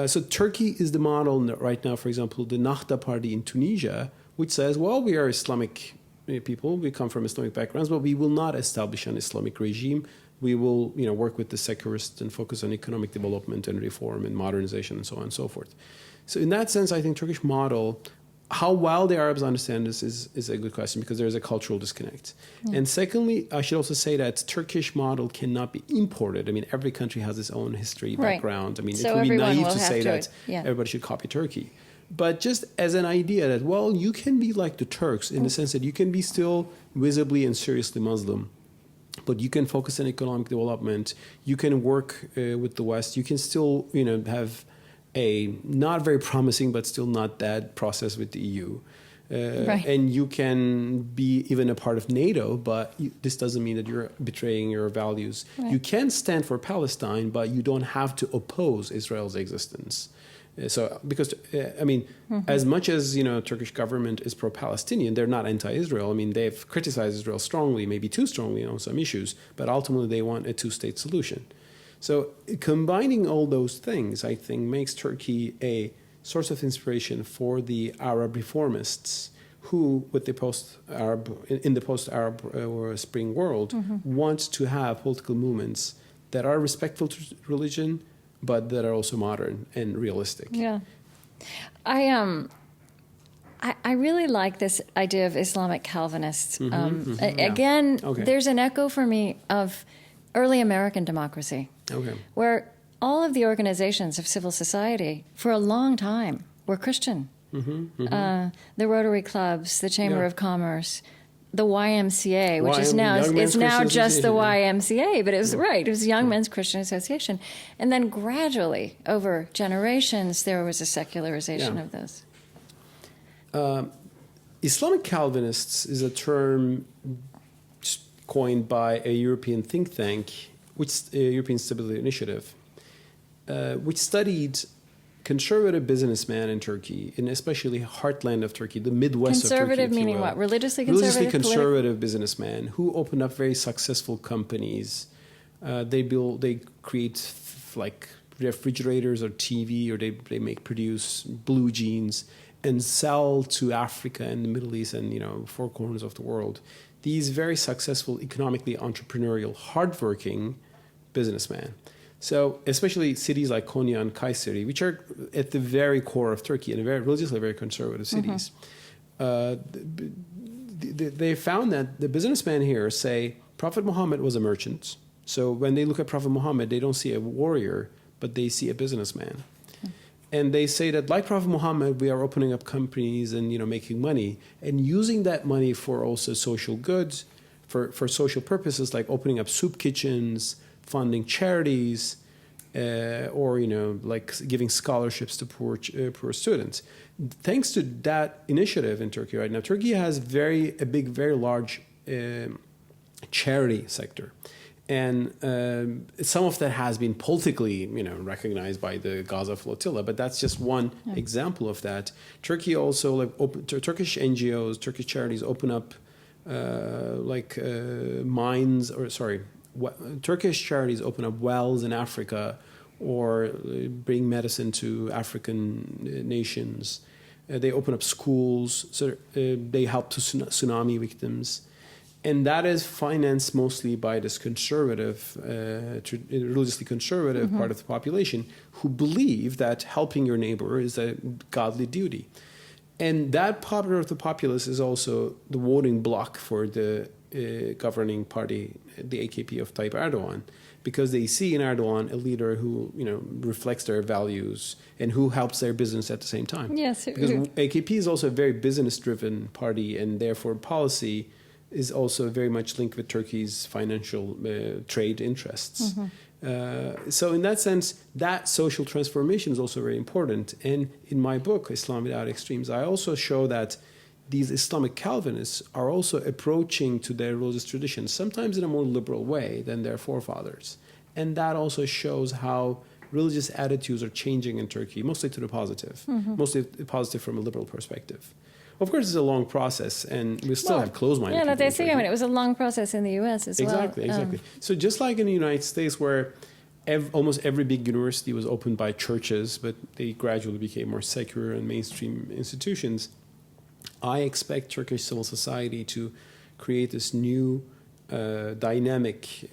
So Turkey is the model right now, for example, the Nahda party in Tunisia, which says, well, we are Islamic people, we come from Islamic backgrounds, but we will not establish an Islamic regime. We will, work with the secularists and focus on economic development and reform and modernization and so on and so forth. So in that sense, I think Turkish model, how well the Arabs understand this is a good question, because there's a cultural disconnect. Yeah. And secondly, I should also say that Turkish model cannot be imported. I mean, every country has its own history, background. I mean, so it would be naive to say that everybody should copy Turkey. But just as an idea that, well, you can be like the Turks in the sense that you can be still visibly and seriously Muslim, but you can focus on economic development. You can work with the West. You can still, have a not very promising, but still not that process with the EU. And you can be even a part of NATO, but this doesn't mean that you're betraying your values. Right. You can stand for Palestine, but you don't have to oppose Israel's existence. So, because, as much as, Turkish government is pro-Palestinian, they're not anti-Israel. I mean, they've criticized Israel strongly, maybe too strongly on some issues, but ultimately they want a two-state solution. So combining all those things, I think, makes Turkey a source of inspiration for the Arab reformists who, with the in the post-Arab or Spring world, want to have political movements that are respectful to religion, but that are also modern and realistic. Yeah. I really like this idea of Islamic Calvinists. Again, there's an echo for me of early American democracy, where all of the organizations of civil society for a long time were Christian. The Rotary Clubs, the Chamber of Commerce, the YMCA, which is now just the YMCA, but it was it was Young Men's Christian Association. And then gradually, over generations, there was a secularization of those. Islamic Calvinists is a term coined by a European think tank, European Stability Initiative, which studied conservative businessmen in Turkey, and especially heartland of Turkey, the Midwest of Turkey. Conservative meaning what? Religiously conservative? Religiously conservative businessmen who open up very successful companies. They create like refrigerators or TV, or they produce blue jeans and sell to Africa and the Middle East and four corners of the world. These very successful, economically entrepreneurial, hardworking businessmen. So especially cities like Konya and Kayseri, which are at the very core of Turkey and very religiously very conservative cities, they found that the businessmen here say Prophet Muhammad was a merchant. So when they look at Prophet Muhammad, they don't see a warrior, but they see a businessman. And they say that like Prophet Muhammad, we are opening up companies and making money and using that money for also social goods, for social purposes like opening up soup kitchens, funding charities, or like giving scholarships to poor students. Thanks to that initiative in Turkey right now, Turkey has very large charity sector, and some of that has been politically recognized by the Gaza flotilla. But that's just one example of that. Turkey also Turkish NGOs, Turkish charities open up mines, or Turkish charities open up wells in Africa or bring medicine to African nations. They open up schools, so they help to tsunami victims. And that is financed mostly by this conservative, religiously conservative part of the population who believe that helping your neighbor is a godly duty. And that part of the populace is also the voting bloc for the governing party, the AKP of Tayyip Erdogan, because they see in Erdogan a leader who reflects their values and who helps their business at the same time. Yes, because AKP is also a very business-driven party, and therefore policy is also very much linked with Turkey's financial trade interests. So in that sense, that social transformation is also very important. And in my book, Islam Without Extremes, I also show that these Islamic Calvinists are also approaching to their religious traditions, sometimes in a more liberal way than their forefathers. And that also shows how religious attitudes are changing in Turkey, mostly to the positive, mostly positive from a liberal perspective. Of course, it's a long process, and we still have closed-minded people. Yeah, in I see. I Turkey. mean, it was a long process in the U.S. as well. Exactly. So just like in the United States, where almost every big university was opened by churches, but they gradually became more secular and mainstream institutions, I expect Turkish civil society to create this new dynamic,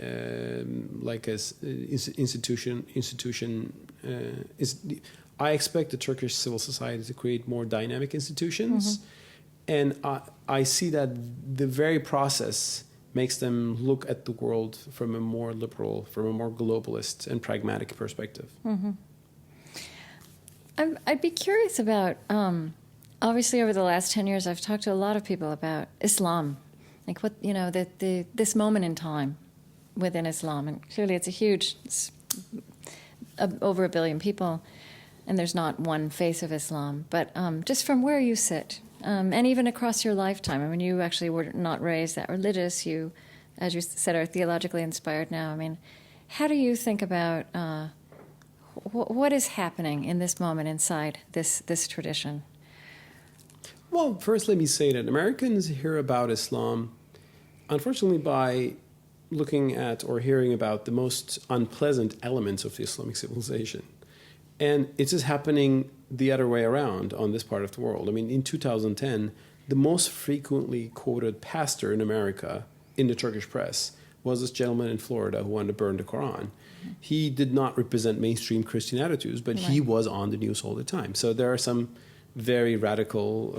I expect the Turkish civil society to create more dynamic institutions, and I see that the very process makes them look at the world from a more liberal, from a more globalist and pragmatic perspective. I'd be curious about, obviously over the last 10 years, I've talked to a lot of people about Islam, like what, this moment in time within Islam. And clearly it's over 1 billion people, and there's not one face of Islam. But just from where you sit, and even across your lifetime, I mean, you actually were not raised that religious. You, as you said, are theologically inspired now. I mean, how do you think about what is happening in this moment inside this tradition? Well, first let me say that Americans hear about Islam, unfortunately, by looking at or hearing about the most unpleasant elements of the Islamic civilization. And it is happening the other way around on this part of the world. I mean, in 2010, the most frequently quoted pastor in America in the Turkish press was this gentleman in Florida who wanted to burn the Quran. He did not represent mainstream Christian attitudes, but he was on the news all the time. So there are some very radical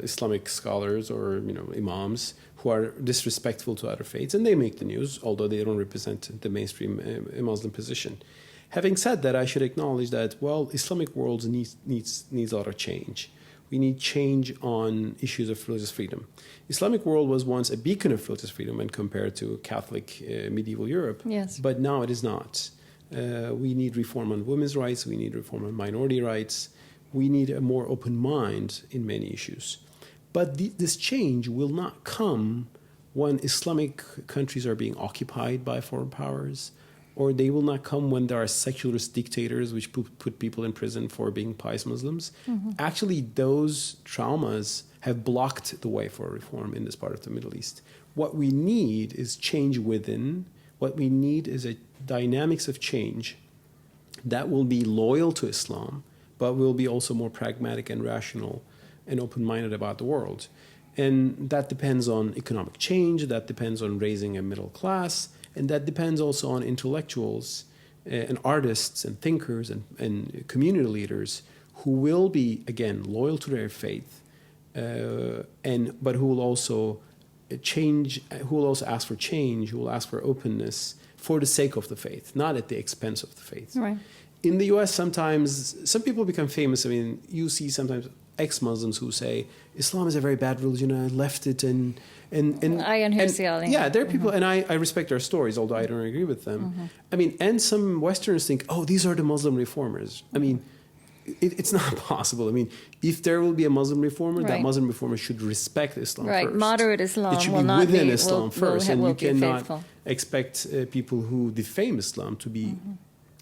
Islamic scholars or imams who are disrespectful to other faiths, and they make the news, although they don't represent the mainstream Muslim position. Having said that, I should acknowledge that, Islamic world needs a lot of change. We need change on issues of religious freedom. Islamic world was once a beacon of religious freedom when compared to Catholic medieval Europe, but now it is not. We need reform on women's rights. We need reform on minority rights. We need a more open mind in many issues. But this change will not come when Islamic countries are being occupied by foreign powers, or they will not come when there are secularist dictators which put people in prison for being pious Muslims. Actually, those traumas have blocked the way for reform in this part of the Middle East. What we need is change within. What we need is a dynamics of change that will be loyal to Islam, but will be also more pragmatic and rational and open-minded about the world. And that depends on economic change, that depends on raising a middle class, and that depends also on intellectuals and artists and thinkers and community leaders who will be, again, loyal to their faith, but who will also ask for change, who will ask for openness for the sake of the faith, not at the expense of the faith. Right. In the U.S., sometimes some people become famous. I mean, you see sometimes ex-Muslims who say Islam is a very bad religion. I left it, and yeah, there are people, and I respect their stories, although I don't agree with them. I mean, and some Westerners think, these are the Muslim reformers. I mean, it's not possible. I mean, if there will be a Muslim reformer, that Muslim reformer should respect Islam first. Right, moderate Islam it should will be not within be Islam first, and you cannot faithful. expect people who defame Islam to be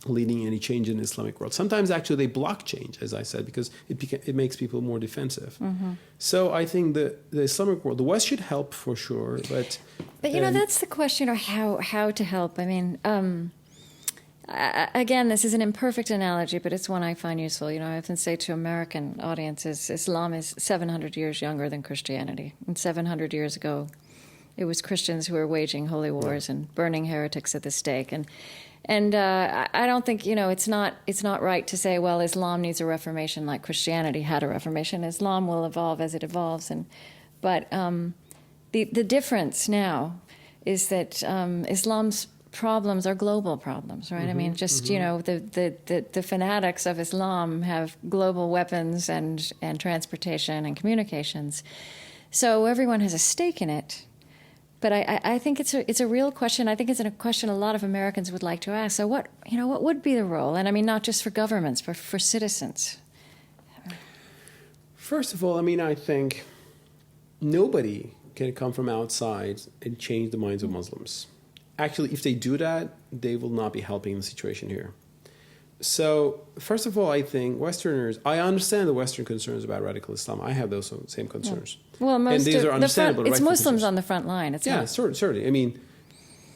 leading any change in the Islamic world. Sometimes actually they block change, as I said, because it makes people more defensive. So I think the Islamic world, the West should help for sure, but that's the question, or how to help. I mean, again, this is an imperfect analogy, but it's one I find useful. I often say to American audiences, Islam is 700 years younger than Christianity, and 700 years ago, it was Christians who were waging holy wars and burning heretics at the stake. And I don't think, it's not right to say, well, Islam needs a reformation like Christianity had a reformation. Islam will evolve as it evolves. But the difference now is that Islam's problems are global problems, right? I mean, just, the fanatics of Islam have global weapons and transportation and communications. So everyone has a stake in it. But I think it's a real question. I think it's a question a lot of Americans would like to ask. So what would be the role? And I mean, not just for governments, but for citizens. First of all, I mean, I think nobody can come from outside and change the minds of Muslims. Actually, if they do that, they will not be helping the situation here. So, first of all, I think Westerners, I understand the Western concerns about radical Islam. I have those same concerns. Well, most and these of are understandable. it's rightful Muslims concerns. on the front line. It's Yeah, not. certainly. I mean,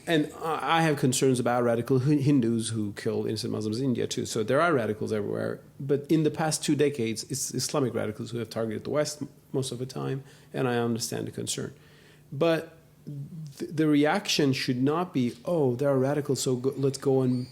and I have concerns about radical Hindus who kill innocent Muslims in India too. So there are radicals everywhere. But in the past 2 decades, it's Islamic radicals who have targeted the West most of the time, and I understand the concern. But the reaction should not be, oh, there are radicals, so let's go and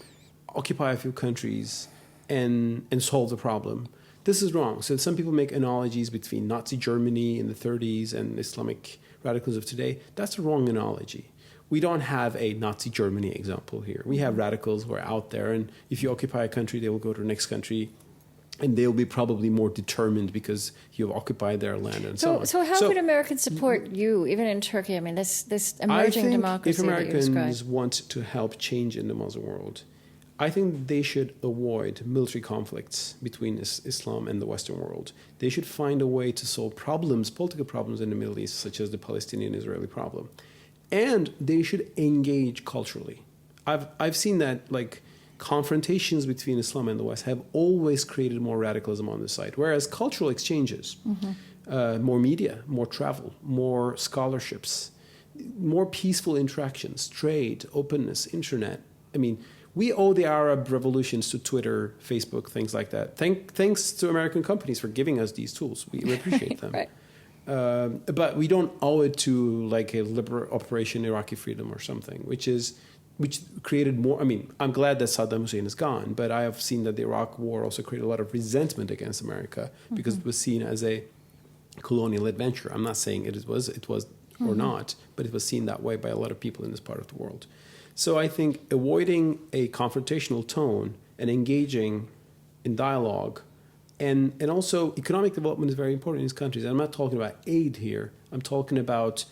occupy a few countries and solve the problem. This is wrong. So some people make analogies between Nazi Germany in the 30s and Islamic radicals of today. That's a wrong analogy. We don't have a Nazi Germany example here. We have radicals who are out there, and if you occupy a country, they will go to the next country, and they'll be probably more determined because you've occupied their land and so on. So how could Americans support you, even in Turkey? I mean, this emerging democracy if that you described. Americans want to help change in the Muslim world, I think they should avoid military conflicts between Islam and the Western world. They should find a way to solve problems, political problems in the Middle East, such as the Palestinian-Israeli problem. And they should engage culturally. I've seen that, like, confrontations between Islam and the West have always created more radicalism on this side, whereas cultural exchanges, more media, more travel, more scholarships, more peaceful interactions, trade, openness, internet. I mean, we owe the Arab revolutions to Twitter, Facebook, things like that. Thanks to American companies for giving us these tools. We appreciate them. Right. But we don't owe it to like a liberal Operation Iraqi Freedom or something, which created more. I mean, I'm glad that Saddam Hussein is gone, but I have seen that the Iraq War also created a lot of resentment against America because it was seen as a colonial adventure. I'm not saying it was or not, but it was seen that way by a lot of people in this part of the world. So I think avoiding a confrontational tone and engaging in dialogue and also economic development is very important in these countries. And I'm not talking about aid here. I'm talking about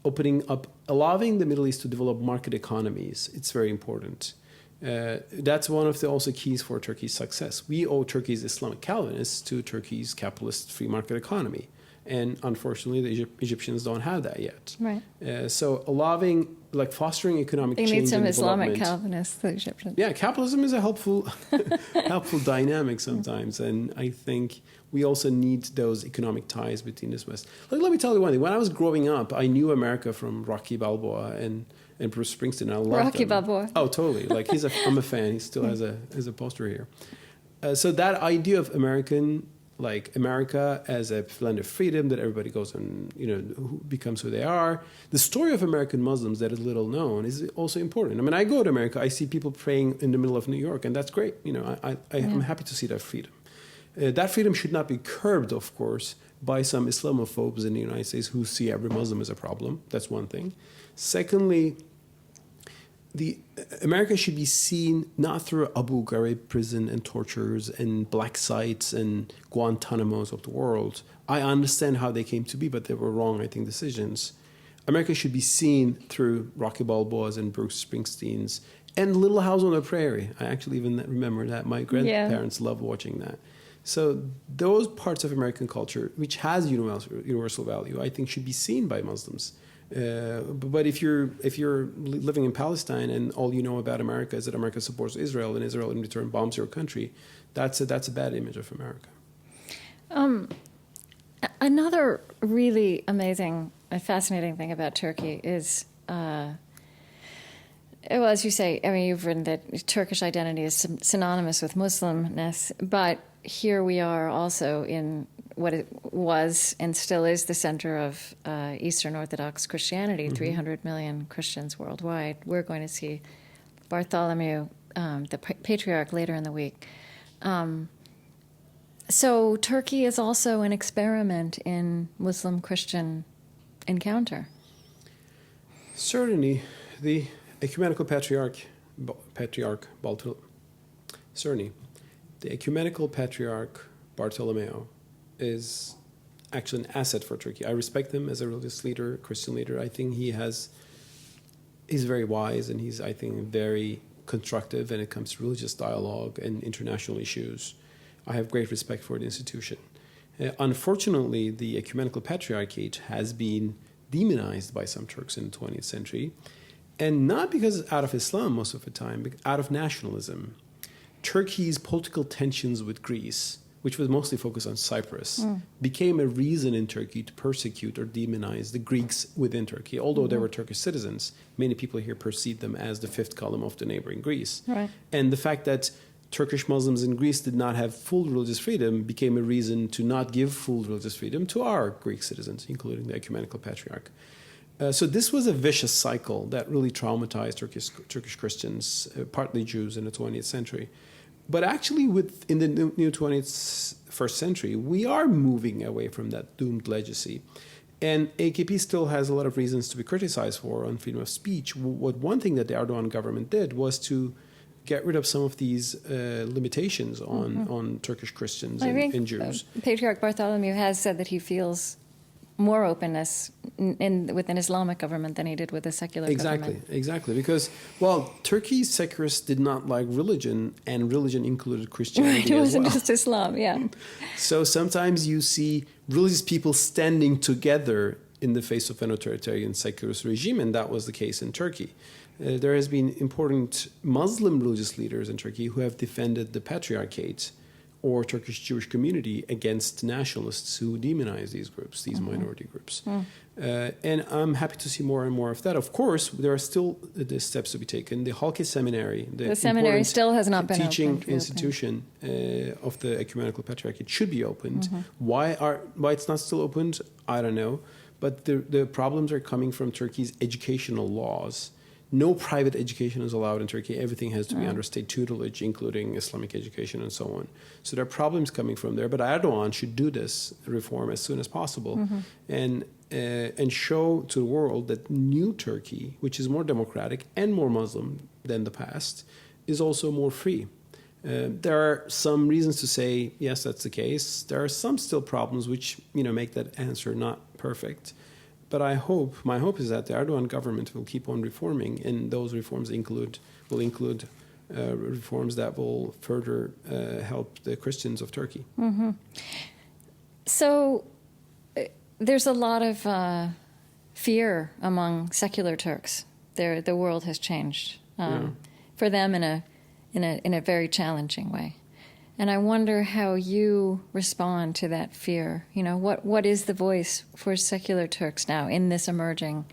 opening up, allowing the Middle East to develop market economies. It's very important. That's one of the also keys for Turkey's success. We owe Turkey's Islamic Calvinists to Turkey's capitalist free market economy. And unfortunately, the Egyptians don't have that yet. Right. So allowing, like fostering economic change They need some and Islamic development. Calvinists, the Egyptians. Yeah, capitalism is a helpful dynamic sometimes. And I think we also need those economic ties between this West. Let me tell you one thing. When I was growing up, I knew America from Rocky Balboa and Bruce Springsteen. I loved Rocky them. Balboa. Oh, totally. Like I'm a fan. He still has a poster here. So that idea of America as a land of freedom, that everybody goes and who becomes who they are. The story of American Muslims that is little known is also important. I mean, I go to America, I see people praying in the middle of New York, and that's great. I'm happy to see that freedom. That freedom should not be curbed, of course, by some Islamophobes in the United States who see every Muslim as a problem. That's one thing. Secondly, America should be seen not through Abu Ghraib prison and tortures and black sites and Guantanamos of the world. I understand how they came to be, but they were wrong, I think, decisions. America should be seen through Rocky Balboa's and Bruce Springsteen's and Little House on the Prairie. I actually even remember that. My grandparents loved watching that. So those parts of American culture, which has universal value, I think should be seen by Muslims. But if you're living in Palestine and all you know about America is that America supports Israel and Israel in return bombs your country, that's a bad image of America. Another really amazing and fascinating thing about Turkey is, as you say, I mean, you've written that Turkish identity is synonymous with Muslimness, but here we are also in what it was and still is the center of Eastern Orthodox Christianity, 300 million Christians worldwide. We're going to see Bartholomew, the patriarch, later in the week. So Turkey is also an experiment in Muslim-Christian encounter. Certainly, the ecumenical patriarch Bartholomew is actually an asset for Turkey. I respect him as a religious leader, Christian leader. I think he's very wise, and he's, I think, very constructive when it comes to religious dialogue and international issues. I have great respect for the institution. Unfortunately, the ecumenical patriarchate has been demonized by some Turks in the 20th century, and not because it's out of Islam most of the time, but out of nationalism. Turkey's political tensions with Greece, which was mostly focused on Cyprus, became a reason in Turkey to persecute or demonize the Greeks within Turkey. Although they were Turkish citizens, many people here perceived them as the fifth column of the neighboring Greece. Right. And the fact that Turkish Muslims in Greece did not have full religious freedom became a reason to not give full religious freedom to our Greek citizens, including the ecumenical patriarch. So this was a vicious cycle that really traumatized Turkish Christians, partly Jews in the 20th century. But actually, in the new 21st century, we are moving away from that doomed legacy. And AKP still has a lot of reasons to be criticized for on freedom of speech. One thing that the Erdogan government did was to get rid of some of these limitations on Turkish Christians and Jews. Patriarch Bartholomew has said that he feels more openness with an Islamic government than he did with a secular government. Exactly. Because, well, Turkey's secularists did not like religion, and religion included Christianity It as wasn't well. just Islam, yeah. So sometimes you see religious people standing together in the face of an authoritarian secularist regime, and that was the case in Turkey. There has been important Muslim religious leaders in Turkey who have defended the patriarchate or Turkish Jewish community against nationalists who demonize these groups, these minority groups. And I'm happy to see more and more of that. Of course, there are still the steps to be taken. The Halki Seminary, The seminary still has not been teaching opened, institution of the ecumenical patriarchate should be opened. Why it's not still opened, I don't know. But the problems are coming from Turkey's educational laws. No private education is allowed in Turkey. Everything has to be under state tutelage, including Islamic education and so on. So there are problems coming from there. But Erdogan should do this reform as soon as possible and show to the world that new Turkey, which is more democratic and more Muslim than the past, is also more free. There are some reasons to say, yes, that's the case. There are some still problems which make that answer not perfect. But my hope is that the Erdogan government will keep on reforming, and those reforms will include reforms that will further help the Christians of Turkey. So there's a lot of fear among secular Turks. The world has changed for them in a very challenging way. And I wonder how you respond to that fear. What is the voice for secular Turks now in this emerging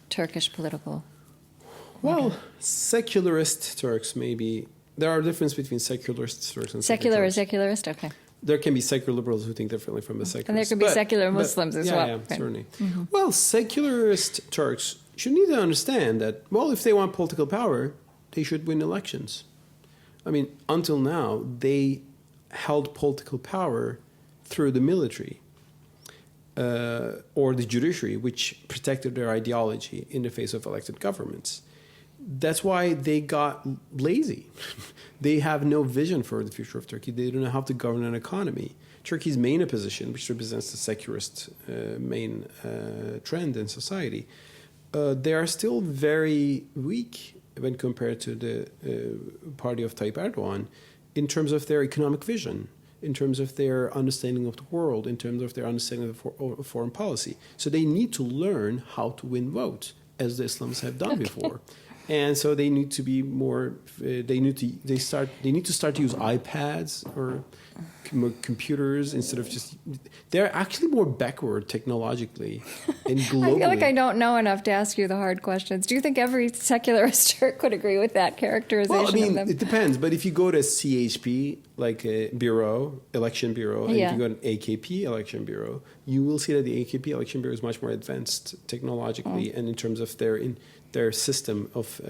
Turkish political? Well, secularist Turks maybe. There are differences between secularist Turks and Secular or Turks. secularist? Okay. There can be secular liberals who think differently from the secularists. And there could be secular Muslims as well. Yeah, Right. certainly. Well, secularist Turks should need to understand that, if they want political power, they should win elections. I mean, until now, they held political power through the military or the judiciary, which protected their ideology in the face of elected governments. That's why they got lazy. They have no vision for the future of Turkey. They don't know how to govern an economy. Turkey's main opposition, which represents the secularist main trend in society, they are still very weak when compared to the party of Tayyip Erdogan in terms of their economic vision, in terms of their understanding of the world, in terms of their understanding of foreign policy. So they need to learn how to win votes, as the Islamists have done before. And so they need to be more. They need to start to use iPads or computers instead of just. They're actually more backward technologically and globally. I feel like I don't know enough to ask you the hard questions. Do you think every secularist Turk would agree with that characterization Well, I mean, of them? it depends. But if you go to CHP, like a bureau, election bureau, and if you go to an AKP election bureau, you will see that the AKP election bureau is much more advanced technologically and in terms of their system of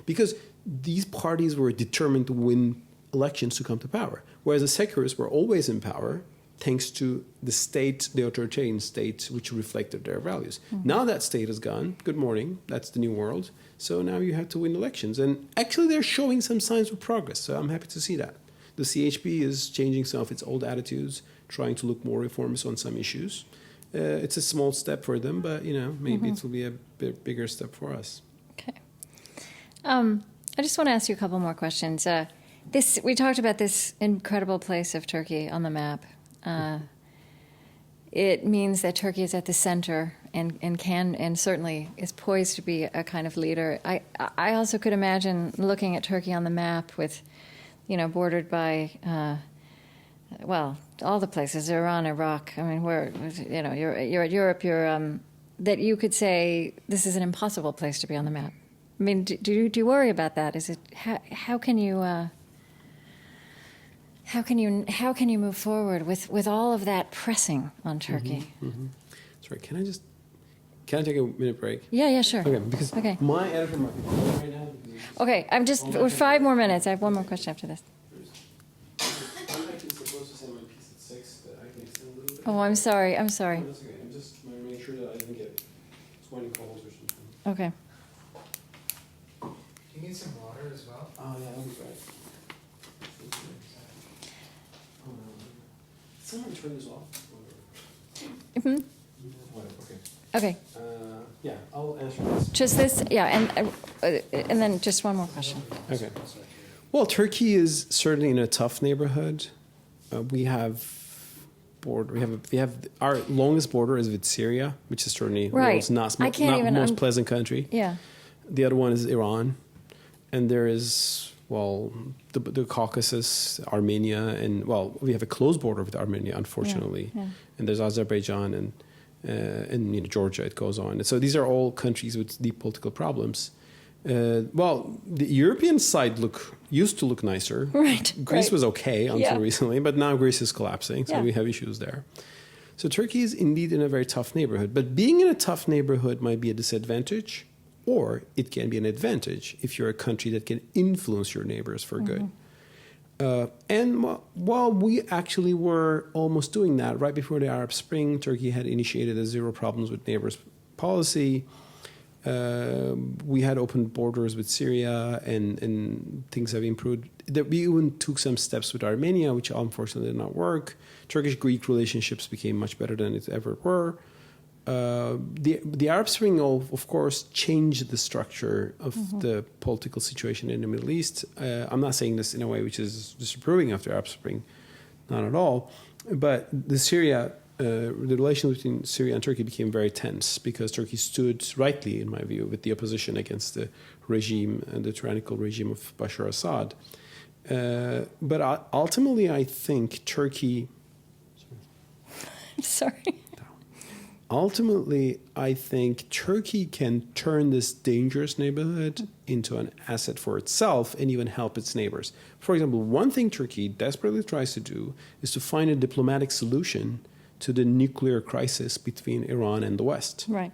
because these parties were determined to win elections to come to power, whereas the secularists were always in power thanks to the state, the authoritarian state, which reflected their values. Now that state is gone. Good morning. That's the new world. So now you have to win elections, and actually they're showing some signs of progress. So I'm happy to see that. The CHP is changing some of its old attitudes, trying to look more reformist on some issues. It's a small step for them, but maybe it will be a bit bigger step for us. Okay. I just want to ask you a couple more questions. We talked about this incredible place of Turkey on the map. It means that Turkey is at the center and certainly is poised to be a kind of leader. I also could imagine looking at Turkey on the map with bordered by, well, all the places, Iran, Iraq. I mean, you're at Europe. That you could say this is an impossible place to be on the map. I mean, do you worry about that? Is it how can you move forward with all of that pressing on Turkey? Sorry, can I take a minute break? Yeah, sure. Okay, because my editor might be calling right now. Okay, we're 5 more minutes. I have one more question after this. I'm actually supposed to send my piece at 6, but I can extend a little bit. Oh, I'm sorry. No, that's okay. I'm just trying to make sure that I didn't get 20 calls or something. Okay. Do you need some water as well? Oh, yeah, that'll be great. Oh, no. Someone turn this off? Mm-hmm. Whatever, okay. Okay. Yeah, I'll answer this. Just this, and then just one more question. Okay. Well, Turkey is certainly in a tough neighborhood. We have our longest border is with Syria, which is certainly the world's not most pleasant country. Yeah. The other one is Iran, and there is the Caucasus, Armenia, and we have a close border with Armenia, unfortunately, and there's Azerbaijan and Georgia. It goes on. And so these are all countries with deep political problems. The European side used to look nicer. Right. Greece was okay until recently, but now Greece is collapsing, so we have issues there. So Turkey is indeed in a very tough neighborhood. But being in a tough neighborhood might be a disadvantage, or it can be an advantage if you're a country that can influence your neighbors for good. And while we actually were almost doing that, right before the Arab Spring, Turkey had initiated a zero problems with neighbors policy. We had opened borders with Syria, and things have improved. We even took some steps with Armenia, which unfortunately did not work. Turkish-Greek relationships became much better than it ever were. The Arab Spring, of course, changed the structure of the political situation in the Middle East. I'm not saying this in a way which is disapproving of the Arab Spring, not at all. But the relation between Syria and Turkey became very tense because Turkey stood rightly, in my view, with the opposition against the regime and the tyrannical regime of Bashar Assad. But ultimately, I think Turkey... Sorry. Ultimately, I think Turkey can turn this dangerous neighborhood into an asset for itself and even help its neighbors. For example, one thing Turkey desperately tries to do is to find a diplomatic solution to the nuclear crisis between Iran and the West. Right.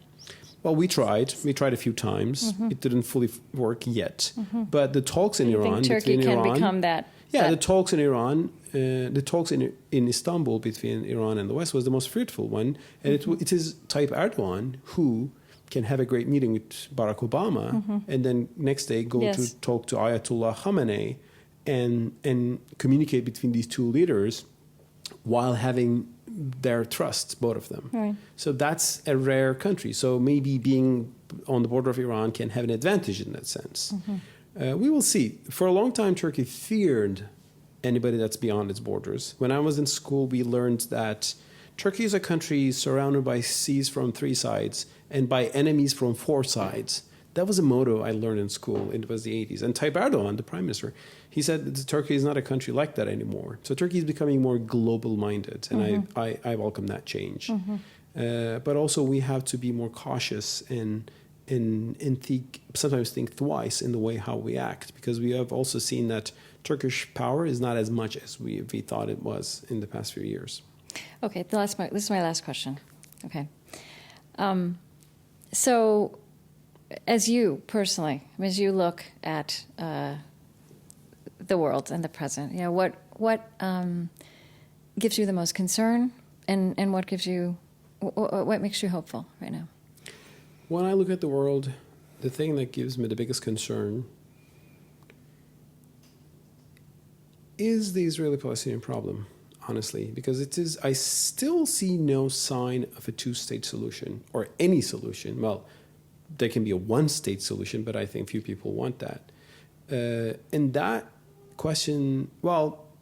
Well, we tried a few times. It didn't fully work yet. But the talks in Iran, Turkey can become that. Yeah, the talks in Iran, the talks in Istanbul between Iran and the West was the most fruitful one. And it is Tayyip Erdogan who can have a great meeting with Barack Obama and then next day go to talk to Ayatollah Khamenei and communicate between these two leaders while having their trust, both of them. Right. So that's a rare country. So maybe being on the border of Iran can have an advantage in that sense. We will see. For a long time, Turkey feared anybody that's beyond its borders. When I was in school, we learned that Turkey is a country surrounded by seas from 3 sides and by enemies from 4 sides. That was a motto I learned in school. It was the 80s. And Tayyip Erdogan, the prime minister, he said that Turkey is not a country like that anymore. So Turkey is becoming more global-minded, and I welcome that change. But also we have to be more cautious and sometimes think twice in the way how we act, because we have also seen that Turkish power is not as much as we thought it was in the past few years. Okay, this is my last question. Okay. So as you personally, as you look at the world and the present, what gives you the most concern, and what makes you hopeful right now? When I look at the world, the thing that gives me the biggest concern is the Israeli-Palestinian problem, honestly, because I still see no sign of a 2-state solution or any solution. Well, there can be a 1-state solution, but I think few people want that. And that question,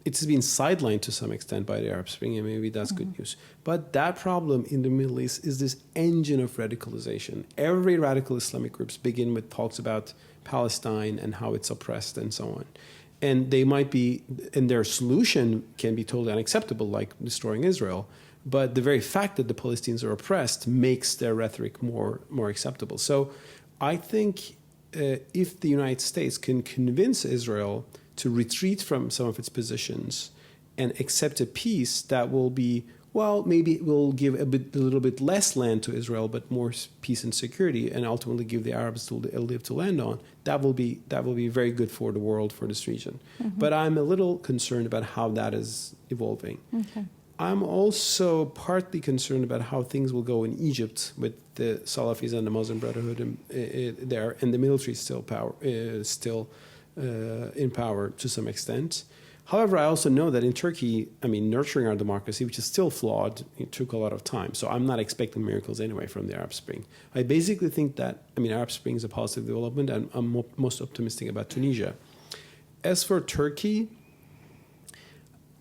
it's been sidelined to some extent by the Arab Spring, and maybe that's good news. But that problem in the Middle East is this engine of radicalization. Every radical Islamic groups begin with talks about Palestine and how it's oppressed and so on. And they might be, and their solution can be totally unacceptable, like destroying Israel. But the very fact that the Palestinians are oppressed makes their rhetoric more acceptable. So I think if the United States can convince Israel to retreat from some of its positions and accept a peace that will be, well, maybe it will give a little bit less land to Israel, but more peace and security, and ultimately give the Arabs to live to land on, that will be very good for the world, for this region. Mm-hmm. But I'm a little concerned about how that is evolving. Okay. I'm also partly concerned about how things will go in Egypt with the Salafis and the Muslim Brotherhood there, and the military is still in power to some extent. However, I also know that in Turkey, nurturing our democracy, which is still flawed, it took a lot of time. So I'm not expecting miracles anyway from the Arab Spring. I basically think that, Arab Spring is a positive development, and I'm most optimistic about Tunisia. As for Turkey,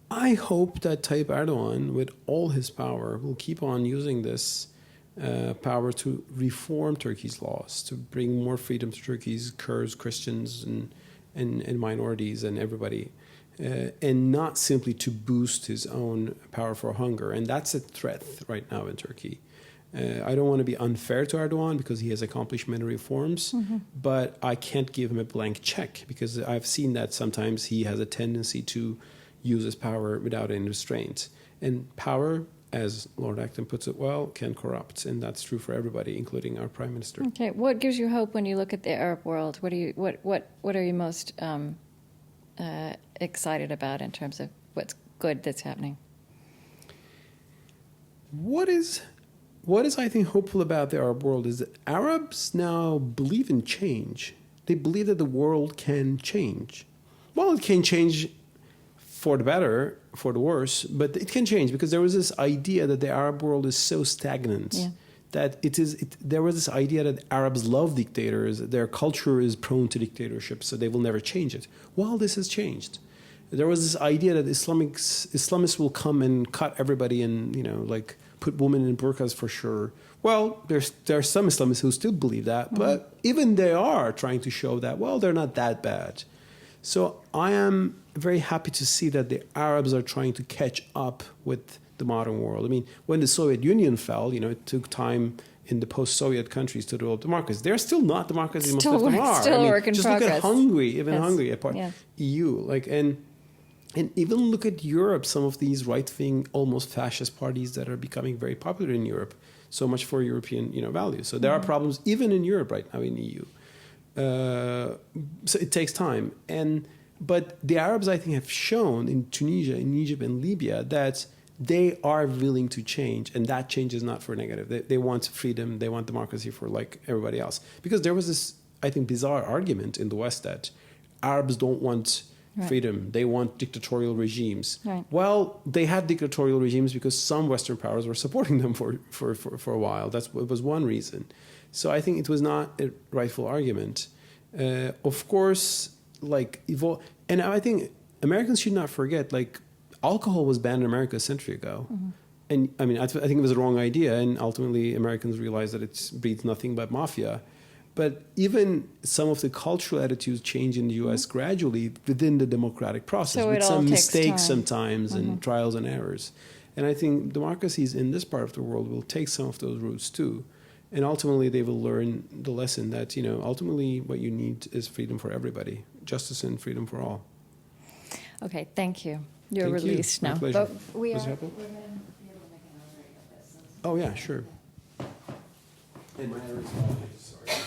I hope that Tayyip Erdogan, with all his power, will keep on using this power to reform Turkey's laws, to bring more freedom to Turkey's Kurds, Christians, and minorities and everybody. And not simply to boost his own power for hunger. And that's a threat right now in Turkey. I don't want to be unfair to Erdogan because he has accomplished many reforms, mm-hmm. but I can't give him a blank check because I've seen that sometimes he has a tendency to use his power without any restraint. And power, as Lord Acton puts it well, can corrupt. And that's true for everybody, including our Prime Minister. Okay. What gives you hope when you look at the Arab world? What are you most excited about in terms of what's good that's happening? What is I think hopeful about the Arab world is that Arabs now believe in change. They believe that the world can change. Well, it can change for the better, for the worse, but it can change because there was this idea that the Arab world is so stagnant. Yeah. That there was this idea that Arabs love dictators, their culture is prone to dictatorship, so they will never change it. Well, this has changed. There was this idea that Islamists will come and cut everybody and put women in burqas for sure. Well, there are some Islamists who still believe that, mm-hmm. but even they are trying to show that, well, they're not that bad. So I am very happy to see that the Arabs are trying to catch up with the modern world. When the Soviet Union fell, it took time in the post-Soviet countries to develop democracies. They're still not democracies. Most of them are. Still a work in just progress. Look at Hungary, even yes. Hungary, apart yes. EU, and even look at Europe. Some of these right-wing, almost fascist parties that are becoming very popular in Europe. So much for European, values. So there are problems even in Europe right now in EU. So it takes time, but the Arabs, I think, have shown in Tunisia, in Egypt, and Libya that they are willing to change, and that change is not for negative. They want freedom, they want democracy for like everybody else. Because there was this, I think, bizarre argument in the West that Arabs don't want right. freedom, they want dictatorial regimes. Right. Well, they had dictatorial regimes because some Western powers were supporting them for a while. It was one reason. So I think it was not a rightful argument. Of course, and I think Americans should not forget, alcohol was banned in America a century ago. Mm-hmm. And I think it was a wrong idea. And ultimately, Americans realized that it breeds nothing but mafia. But even some of the cultural attitudes change in the U.S. mm-hmm. gradually within the democratic process, so with some mistakes time. Sometimes mm-hmm. and trials and errors. And I think democracies in this part of the world will take some of those routes too. And ultimately, they will learn the lesson that, ultimately what you need is freedom for everybody, justice and freedom for all. Okay, thank you. You're Thank released you. now. My pleasure. But we're Was it going to helpful? be able to make an honorary of this. Oh, yeah, sure. And my sorry.